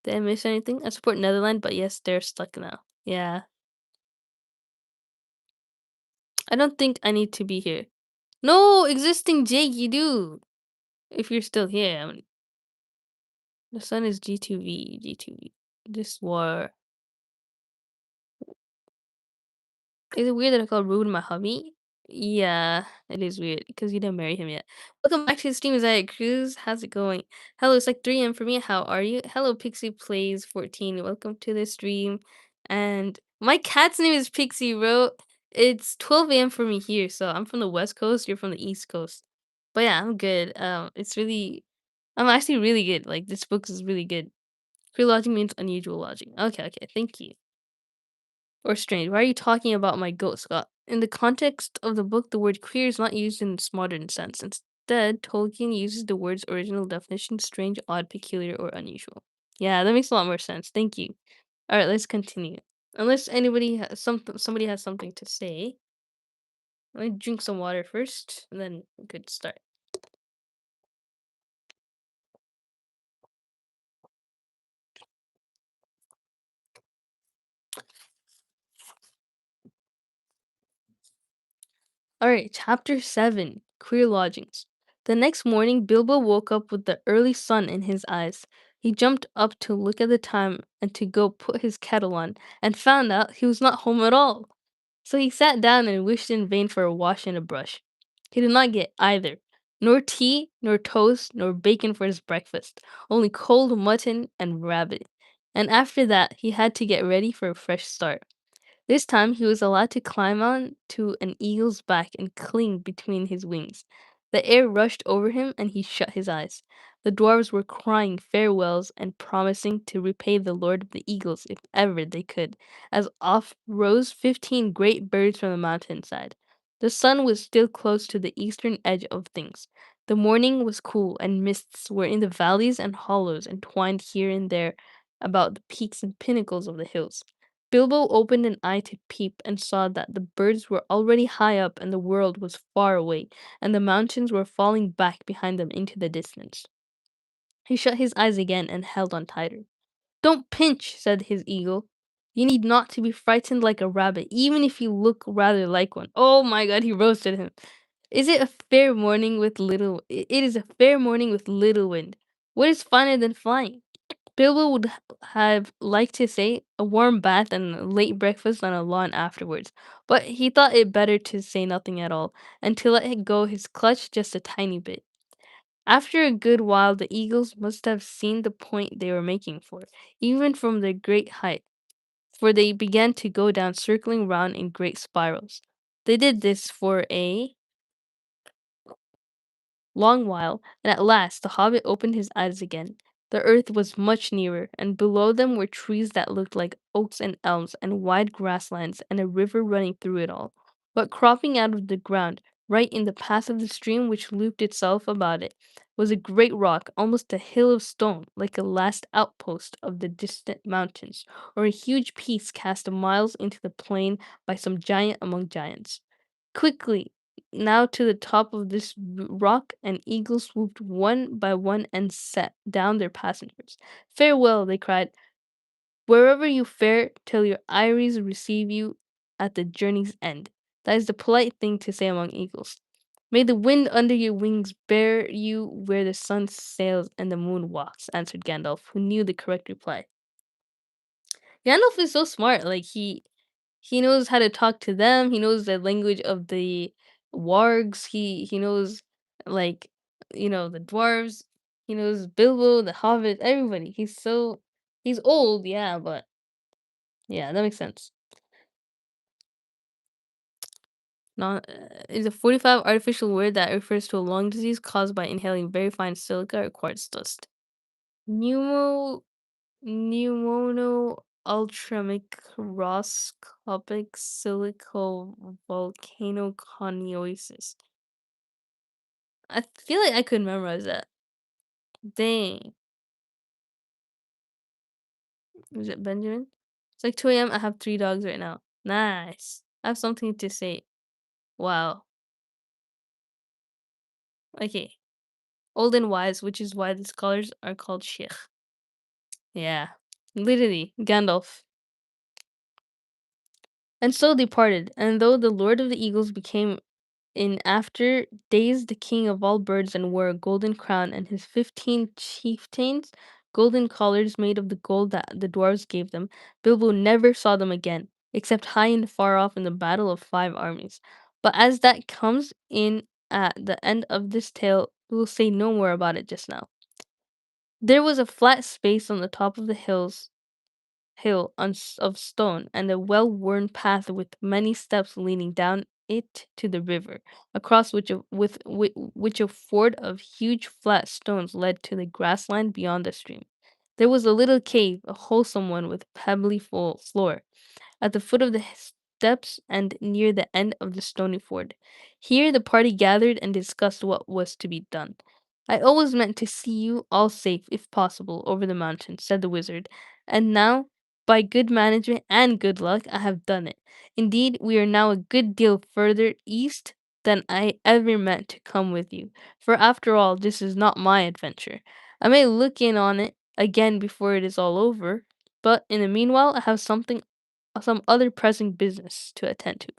Speaker 1: Did I miss anything? I support Netherlands, but yes, they're stuck now. Yeah. I don't think I need to be here. No, existing Jake, you do. If you're still here, I mean, the sun is G2V, G2V. This war. Is it weird that I called Ruben my hubby? Yeah, it is weird because you didn't marry him yet. Welcome back to the stream, Zaya Cruz. How's it going? Hello, it's like 3 a.m. for me. How are you? Hello, Pixie Plays 14. Welcome to the stream. And my cat's name is Pixie, bro. It's 12 a.m. for me here, so I'm from the West Coast. You're from the East Coast. But yeah, I'm good. I'm actually really good. Like this book is really good. Queer lodging means unusual lodging. Okay, okay, thank you. Or strange. Why are you talking about my goat, Scott? In the context of the book, the word queer is not used in its modern sense. Instead, Tolkien uses the word's original definition: strange, odd, peculiar, or unusual. Yeah, that makes a lot more sense. Thank you. All right, let's continue. Unless somebody has something to say. Let me drink some water first, and then we could start. All right, chapter 7, Queer Lodgings. The next morning, Bilbo woke up with the early sun in his eyes. He jumped up to look at the time and to go put his kettle on, and found out he was not home at all. So he sat down and wished in vain for a wash and a brush. He did not get either, nor tea, nor toast, nor bacon for his breakfast, only cold mutton and rabbit. And after that, he had to get ready for a fresh start. This time he was allowed to climb on to an eagle's back and cling between his wings. The air rushed over him and he shut his eyes. The dwarfs were crying farewells and promising to repay the Lord of the Eagles if ever they could, as off rose 15 great birds from the mountainside. The sun was still close to the eastern edge of things. The morning was cool, and mists were in the valleys and hollows entwined here and there about the peaks and pinnacles of the hills. Bilbo opened an eye to peep and saw that the birds were already high up and the world was far away, and the mountains were falling back behind them into the distance. He shut his eyes again and held on tighter. Don't pinch, said his eagle. You need not to be frightened like a rabbit, even if you look rather like one. Oh my god, he roasted him. It is a fair morning with little wind. What is finer than flying? Bilbo would have liked to say a warm bath and a late breakfast on a lawn afterwards, but he thought it better to say nothing at all and to let it go his clutch just a tiny bit. After a good while, the eagles must have seen the point they were making for, even from their great height, for they began to go down, circling round in great spirals. They did this for a long while, and at last the hobbit opened his eyes again. The earth was much nearer, and below them were trees that looked like oaks and elms, and wide grasslands, and a river running through it all. But cropping out of the ground, right in the path of the stream which looped itself about it, was a great rock, almost a hill of stone, like a last outpost of the distant mountains, or a huge piece cast miles into the plain by some giant among giants. Quickly, now to the top of this rock, and eagles swooped one by one and set down their passengers. Farewell, they cried, wherever you fare, till your eyries receive you at the journey's end. That is the polite thing to say among eagles. May the wind under your wings bear you where the sun sails and the moon walks, answered Gandalf, who knew the correct reply. Gandalf is so smart. Like he knows how to talk to them. He knows the language of the wargs. He knows like the dwarves. He knows Bilbo, the Hobbit, everybody. He's old, yeah, but yeah, that makes sense. Not is a 45 artificial word that refers to a lung disease caused by inhaling very fine silica or quartz dust. Pneumo Pneumono-ultramicroscopic silicovolcanoconiosis. I feel like I could memorize that. Dang. Is it Benjamin? It's like 2 a.m. I have 3 dogs right now. Nice. I have something to say. Wow. Okay. Old and wise, which is why the scholars are called sheikh. Yeah. Literally. Gandalf. And so they parted, and though the Lord of the Eagles became in after days the king of all birds and wore a golden crown, and his 15 chieftains golden collars made of the gold that the dwarves gave them, Bilbo never saw them again, except high and far off in the battle of 5 armies. But as that comes in at the end of this tale, we will say no more about it just now. There was a flat space on the top of the hill of stone, and a well-worn path with many steps leading down it to the river, across which a ford of huge flat stones led to the grassland beyond the stream. There was a little cave, a wholesome one with pebbly floor, at the foot of the steps and near the end of the stony ford. Here the party gathered and discussed what was to be done. I always meant to see you all safe, if possible, over the mountain, said the wizard, and now, by good management and good luck, I have done it. Indeed, we are now a good deal further east than I ever meant to come with you, for after all, this is not my adventure. I may look in on it again before it is all over, but in the meanwhile, I have some other pressing business to attend to.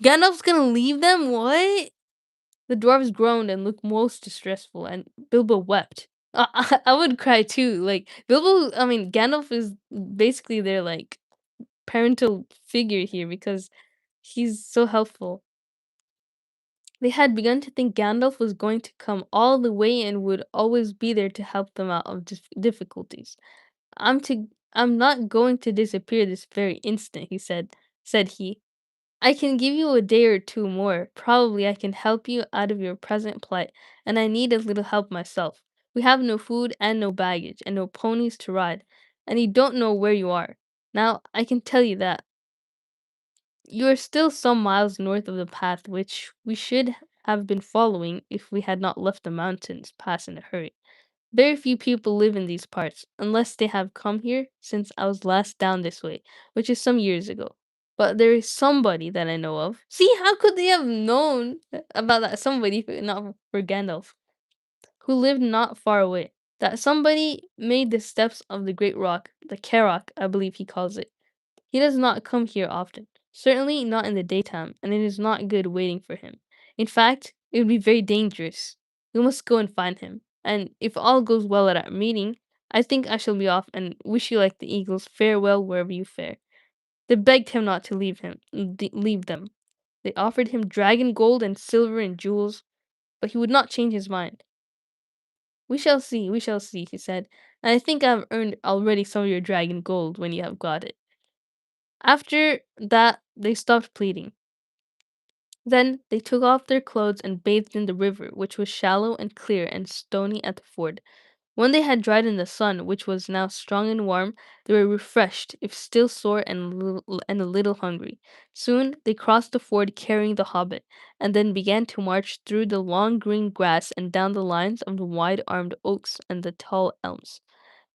Speaker 1: Gandalf's gonna leave them? What? The dwarves groaned and looked most distressful, and Bilbo wept. I would cry too. Like Gandalf is basically their like parental figure here because he's so helpful. They had begun to think Gandalf was going to come all the way and would always be there to help them out of difficulties. I'm not going to disappear this very instant, said he. I can give you a day or two more. Probably I can help you out of your present plight, and I need a little help myself. We have no food and no baggage, and no ponies to ride, and you don't know where you are. Now, I can tell you that. You are still some miles north of the path which we should have been following if we had not left the mountains pass in a hurry. Very few people live in these parts, unless they have come here since I was last down this way, which is some years ago. But there is somebody that I know of. See, how could they have known about that somebody if not for Gandalf, who lived not far away? That somebody made the steps of the great rock, the Kerrock, I believe he calls it. He does not come here often, certainly not in the daytime, and it is not good waiting for him. In fact, it would be very dangerous. We must go and find him, and if all goes well at our meeting, I think I shall be off and wish you like the eagles farewell wherever you fare." They begged him not to leave them. They offered him dragon gold and silver and jewels, but he would not change his mind. We shall see," he said, "and I think I have earned already some of your dragon gold when you have got it." After that, they stopped pleading. Then they took off their clothes and bathed in the river, which was shallow and clear and stony at the ford. When they had dried in the sun, which was now strong and warm, they were refreshed, if still sore and a little hungry. Soon they crossed the ford carrying the hobbit, and then began to march through the long green grass and down the lines of the wide-armed oaks and the tall elms.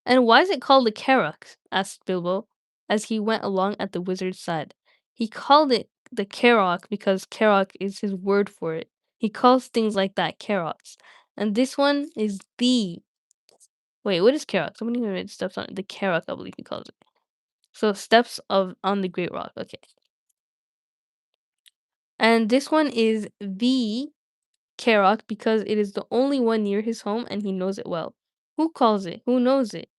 Speaker 1: "And why is it called the Carrock?" asked Bilbo, as he went along at the wizard's side. "He called it the Carrock because Carrock is his word for it. He calls things like that Carrocks. And this one is the Wait, what is Carrock? Somebody read steps on the Carrock, I believe he calls it. So steps of on the Great Rock. Okay. And this one is the Carrock because it is the only one near his home and he knows it well. Who calls it? Who knows it?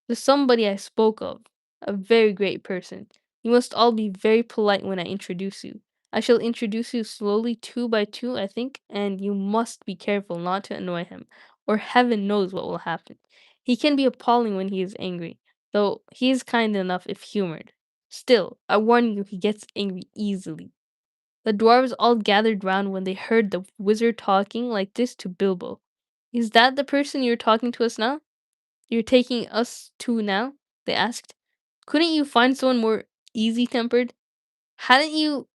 Speaker 1: The somebody I spoke of, a very great person. You must all be very polite when I introduce you. I shall introduce you slowly, two by two, I think, and you must be careful not to annoy him, or heaven knows what will happen. He can be appalling when he is angry, though he is kind enough if humored. Still, I warn you, he gets angry easily." The dwarves all gathered round when they heard the wizard talking like this to Bilbo. "Is that the person you're talking to us now? You're taking us to now?" they asked. "Couldn't you find someone more easy tempered? Hadn't you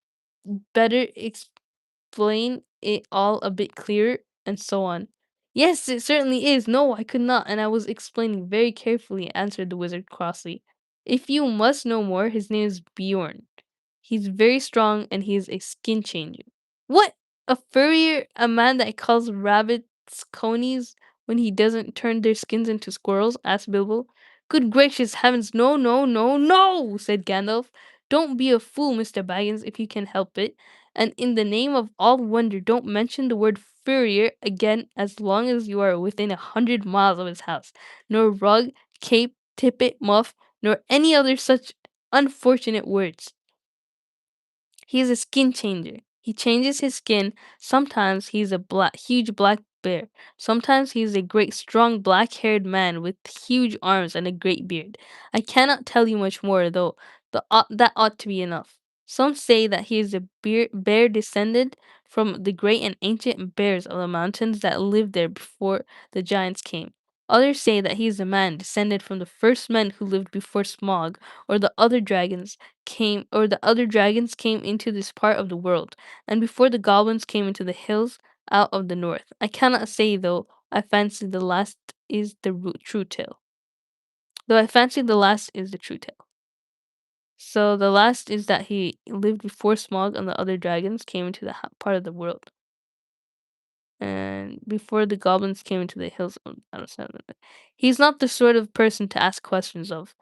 Speaker 1: better explain it all a bit clearer?" And so on. "Yes, it certainly is. No, I could not, and I was explaining very carefully," answered the wizard crossly. "If you must know more, his name is Bjorn. He's very strong and he is a skin changer." "What? A furrier? A man that calls rabbits conies when he doesn't turn their skins into squirrels?" asked Bilbo. "Good gracious heavens, no, no, no, no!" said Gandalf. "Don't be a fool, Mr. Baggins, if you can help it. And in the name of all wonder, don't mention the word furrier again as long as you are within 100 miles of his house. Nor rug, cape, tippet, muff, nor any other such unfortunate words. He is a skin changer. He changes his skin. Sometimes he's a huge black bear. Sometimes he is a great strong black-haired man with huge arms and a great beard. I cannot tell you much more, though that ought to be enough. Some say that he is a bear descended from the great and ancient bears of the mountains that lived there before the giants came. Others say that he is a man descended from the first men who lived before Smog, or the other dragons came into this part of the world, and before the goblins came into the hills out of the north. I cannot say, though I fancy the last is the true tale. Though I fancy the last is the true tale. So the last is that he lived before Smog and the other dragons came into the part of the world. And before the goblins came into the hills, I don't know. He's not the sort of person to ask questions of.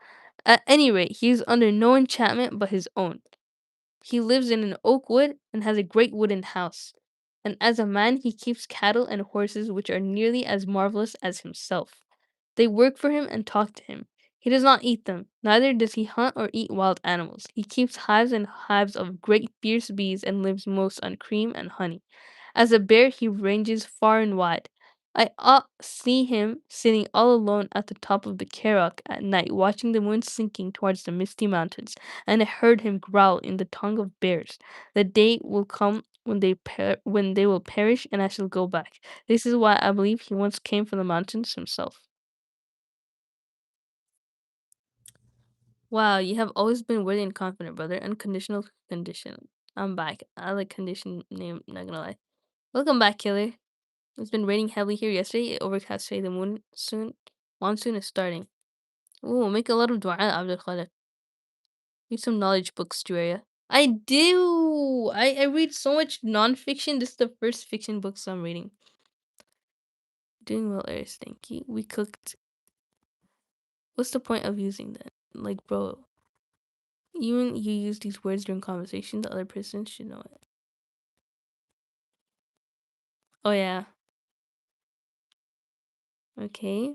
Speaker 1: At any rate, he is under no enchantment but his own. He lives in an oak wood and has a great wooden house. And as a man, he keeps cattle and horses which are nearly as marvelous as himself. They work for him and talk to him. He does not eat them, neither does he hunt or eat wild animals. He keeps hives and hives of great fierce bees and lives most on cream and honey. As a bear, he ranges far and wide. I see him sitting all alone at the top of the Carrock at night, watching the moon sinking towards the misty mountains, and I heard him growl in the tongue of bears. The day will come when when they will perish, and I shall go back. This is why I believe he once came from the mountains himself. Wow, you have always been worthy and confident, brother. Unconditional condition. I'm back. I like condition name, not gonna lie. Welcome back, killer. It's been raining heavily here yesterday. It overcast today. The monsoon is starting. Ooh, make a lot of dua, Abdul Khalid. Read some knowledge books, Julia. I do. I read so much nonfiction. This is the first fiction books I'm reading. Doing well, Eris. Thank you. We cooked. What's the point of using that? Like, bro, even you use these words during conversation, the other person should know it. Oh yeah. Okay.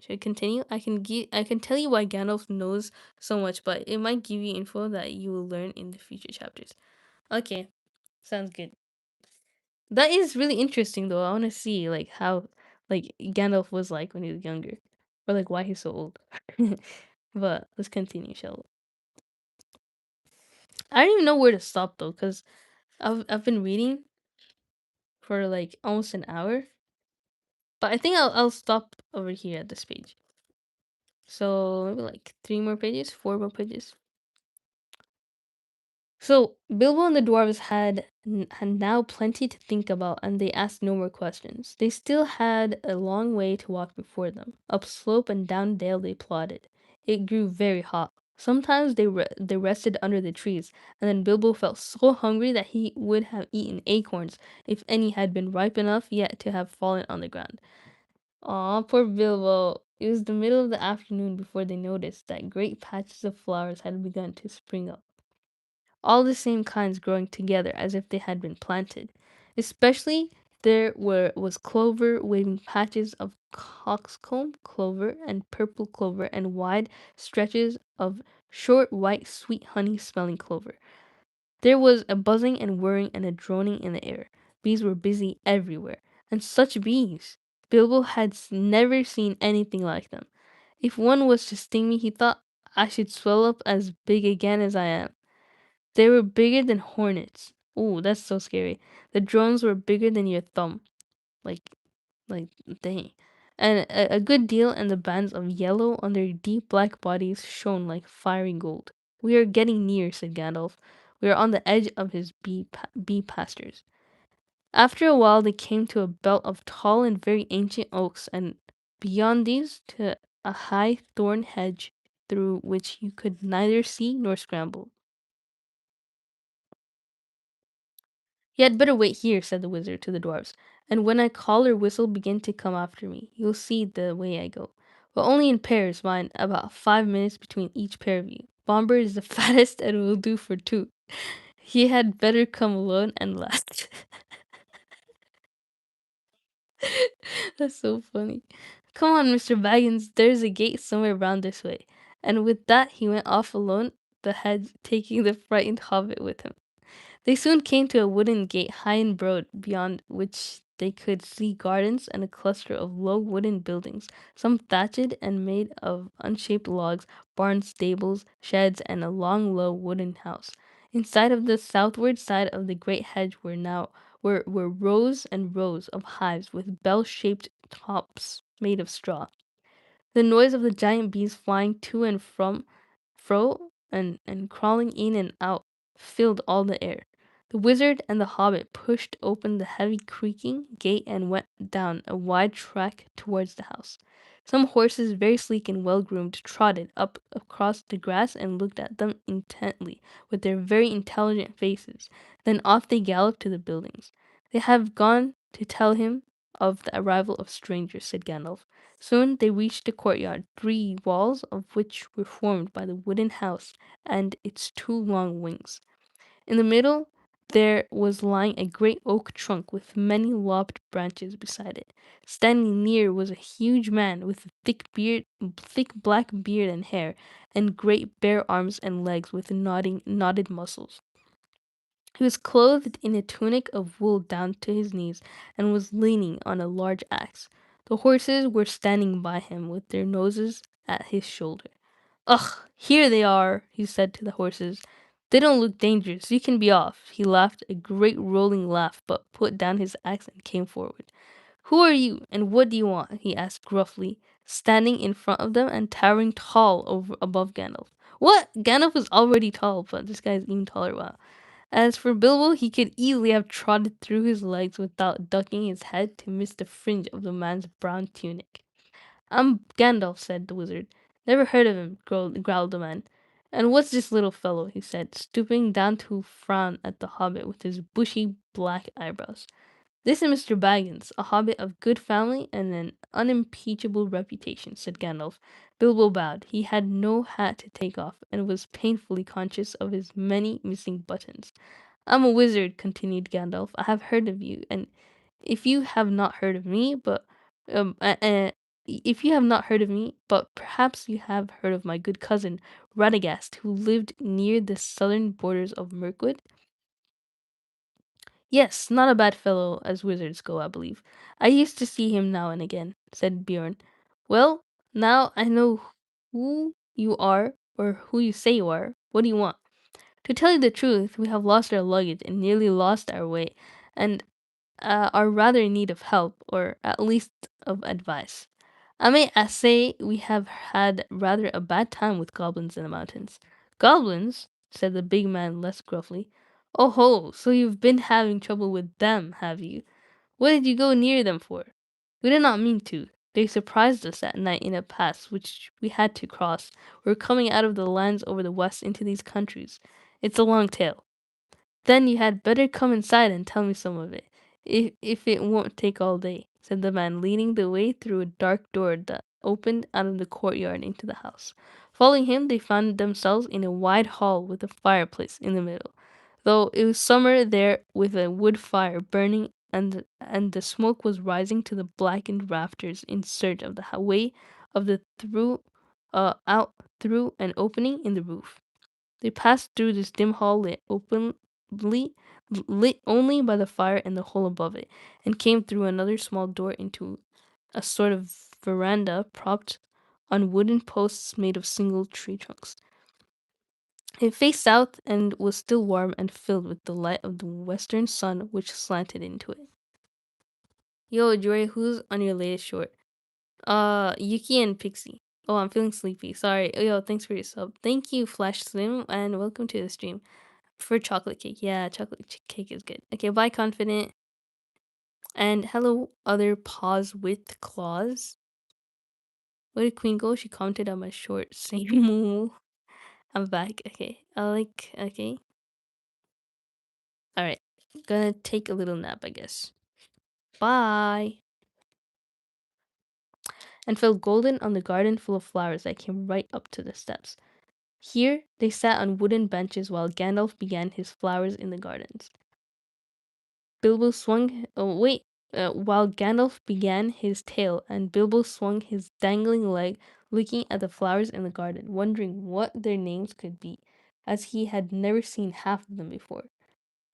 Speaker 1: Should I continue? I can tell you why Gandalf knows so much, but it might give you info that you will learn in the future chapters. Okay, sounds good. That is really interesting though. I want to see like how like Gandalf was like when he was younger, or like why he's so old. But let's continue, shall we? I don't even know where to stop though, cause I've been reading for like almost an hour, but I think I'll stop over here at this page. So maybe like 3 more pages, 4 more pages. So Bilbo and the dwarves had now plenty to think about, and they asked no more questions. They still had a long way to walk before them. Up slope and down dale they plodded. It grew very hot. Sometimes they rested under the trees, and then Bilbo felt so hungry that he would have eaten acorns if any had been ripe enough yet to have fallen on the ground. Aw, poor Bilbo. It was the middle of the afternoon before they noticed that great patches of flowers had begun to spring up, all the same kinds growing together as if they had been planted. Especially was clover, waving patches of coxcomb clover and purple clover and wide stretches of short white sweet honey smelling clover. There was a buzzing and whirring and a droning in the air. Bees were busy everywhere. And such bees! Bilbo had never seen anything like them. If one was to sting me, he thought I should swell up as big again as I am. They were bigger than hornets. Ooh, that's so scary. The drones were bigger than your thumb. Like, like, dang. And a good deal, and the bands of yellow on their deep black bodies shone like fiery gold. We are getting near, said Gandalf. We are on the edge of his bee pastures. After a while, they came to a belt of tall and very ancient oaks, and beyond these to a high thorn hedge through which you could neither see nor scramble. "You had better wait here," said the wizard to the dwarfs, "and when I call or whistle begin to come after me. You'll see the way I go. But only in pairs, mind, about 5 minutes between each pair of you. Bomber is the fattest and will do for two. He had better come alone and last." That's so funny. "Come on, Mr. Baggins, there's a gate somewhere round this way." And with that he went off alone, the head taking the frightened hobbit with him. They soon came to a wooden gate high and broad, beyond which they could see gardens and a cluster of low wooden buildings, some thatched and made of unshaped logs, barns, stables, sheds, and a long low wooden house. Inside of the southward side of the great hedge were rows and rows of hives with bell-shaped tops made of straw. The noise of the giant bees flying to and from fro and crawling in and out filled all the air. The wizard and the hobbit pushed open the heavy creaking gate and went down a wide track towards the house. Some horses, very sleek and well groomed, trotted up across the grass and looked at them intently with their very intelligent faces. Then off they galloped to the buildings. "They have gone to tell him of the arrival of strangers," said Gandalf. Soon they reached the courtyard, three walls of which were formed by the wooden house and its two long wings. In the middle there was lying a great oak trunk with many lopped branches beside it. Standing near was a huge man with a thick black beard and hair, and great bare arms and legs with knotted muscles. He was clothed in a tunic of wool down to his knees, and was leaning on a large axe. The horses were standing by him with their noses at his shoulder. "Ugh, here they are," he said to the horses. "They don't look dangerous. You can be off." He laughed a great rolling laugh, but put down his axe and came forward. "Who are you, and what do you want?" he asked gruffly, standing in front of them and towering tall over above Gandalf. What? Gandalf was already tall, but this guy's even taller. Wow. As for Bilbo, he could easily have trotted through his legs without ducking his head to miss the fringe of the man's brown tunic. "I'm Gandalf," said the wizard. "Never heard of him," growled the man. "And what's this little fellow?" he said, stooping down to frown at the hobbit with his bushy black eyebrows. "This is Mr. Baggins, a hobbit of good family and an unimpeachable reputation," said Gandalf. Bilbo bowed. He had no hat to take off, and was painfully conscious of his many missing buttons. "I'm a wizard," continued Gandalf. "I have heard of you, and if you have not heard of me, but if you have not heard of me, but perhaps you have heard of my good cousin Radagast, who lived near the southern borders of Mirkwood. Yes, not a bad fellow as wizards go, I believe. I used to see him now and again, said Bjorn. Well, now I know who you are, or who you say you are. What do you want? To tell you the truth, we have lost our luggage and nearly lost our way, and are rather in need of help, or at least of advice. I may say we have had rather a bad time with goblins in the mountains. Goblins? Said the big man less gruffly. Oh ho, so you've been having trouble with them, have you? What did you go near them for? We did not mean to. They surprised us at night in a pass which we had to cross. We were coming out of the lands over the west into these countries. It's a long tale. Then you had better come inside and tell me some of it, if it won't take all day, said the man, leading the way through a dark door that opened out of the courtyard into the house. Following him, they found themselves in a wide hall with a fireplace in the middle. Though it was summer there, with a wood fire burning and the smoke was rising to the blackened rafters in search of the way of the out through an opening in the roof. They passed through this dim hall lit only by the fire in the hole above it, and came through another small door into a sort of veranda propped on wooden posts made of single tree trunks. It faced south and was still warm and filled with the light of the western sun which slanted into it. Yo, Jory, who's on your latest short? Yuki and Pixie. Oh, I'm feeling sleepy. Sorry. Yo, thanks for your sub. Thank you, Flash Slim, and welcome to the stream. For chocolate cake. Yeah, cake is good. Okay, bye, Confident. And hello, other paws with claws. Where did Queen go? She commented on my short. Say moo. I'm back. Okay. Okay. Alright. Gonna take a little nap, I guess. Bye. And fell golden on the garden full of flowers that came right up to the steps. Here they sat on wooden benches while Gandalf began his flowers in the gardens. Bilbo swung. Oh, wait. While Gandalf began his tale, and Bilbo swung his dangling leg, looking at the flowers in the garden, wondering what their names could be, as he had never seen half of them before.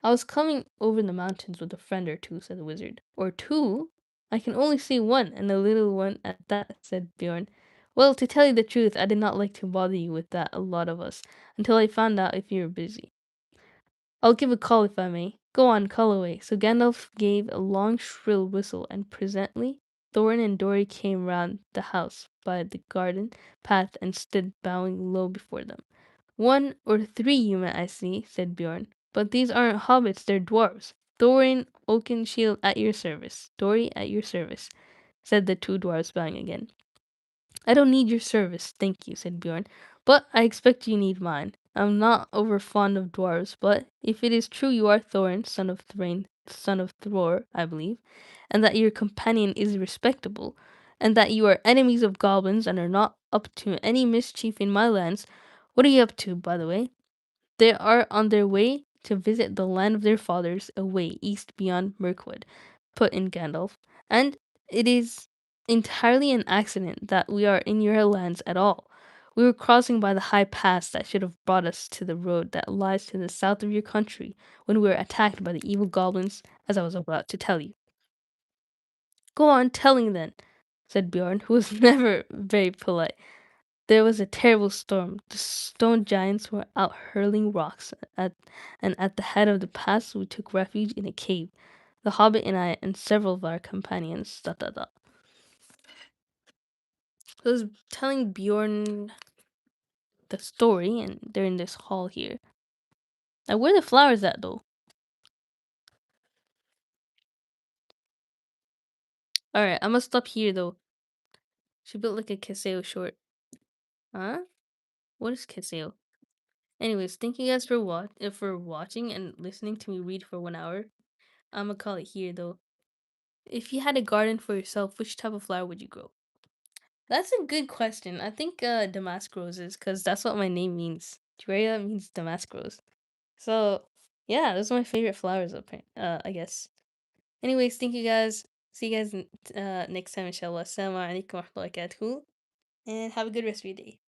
Speaker 1: I was coming over the mountains with a friend or two, said the wizard. Or two? I can only see one, and a little one at that, said Bjorn. Well, to tell you the truth, I did not like to bother you with that, a lot of us, until I found out if you were busy. I'll give a call if I may. Go on, call away. So Gandalf gave a long shrill whistle, and presently Thorin and Dori came round the house by the garden path and stood bowing low before them. One or three you met, I see, said Bjorn. But these aren't hobbits, they're dwarves. Thorin Oakenshield at your service. Dori at your service, said the two dwarves bowing again. I don't need your service, thank you, said Bjorn, but I expect you need mine. I'm not over fond of dwarves, but if it is true you are Thorin, son of Thror, I believe, and that your companion is respectable, and that you are enemies of goblins and are not up to any mischief in my lands, what are you up to, by the way? They are on their way to visit the land of their fathers away east beyond Mirkwood, put in Gandalf, and it is entirely an accident that we are in your lands at all. We were crossing by the high pass that should have brought us to the road that lies to the south of your country when we were attacked by the evil goblins, as I was about to tell you. Go on telling then, said Bjorn, who was never very polite. There was a terrible storm. The stone giants were out hurling rocks, and at the head of the pass we took refuge in a cave. The hobbit and I and several of our companions. Dot dot dot. So I was telling Bjorn the story, and they're in this hall here. Now, where are the flowers at, though? Alright, I must stop here, though. She built like a Keseo short. Huh? What is Keseo? Anyways, thank you guys for watching and listening to me read for 1 hour. I'm gonna call it here, though. If you had a garden for yourself, which type of flower would you grow? That's a good question. I think damask roses, because that's what my name means. Jurea means damask rose. So yeah, those are my favorite flowers. I guess. Anyways, thank you guys. See you guys next time, inshallah. Assalamu alaikum wa rahmatullahi wa barakatuh. And have a good rest of your day.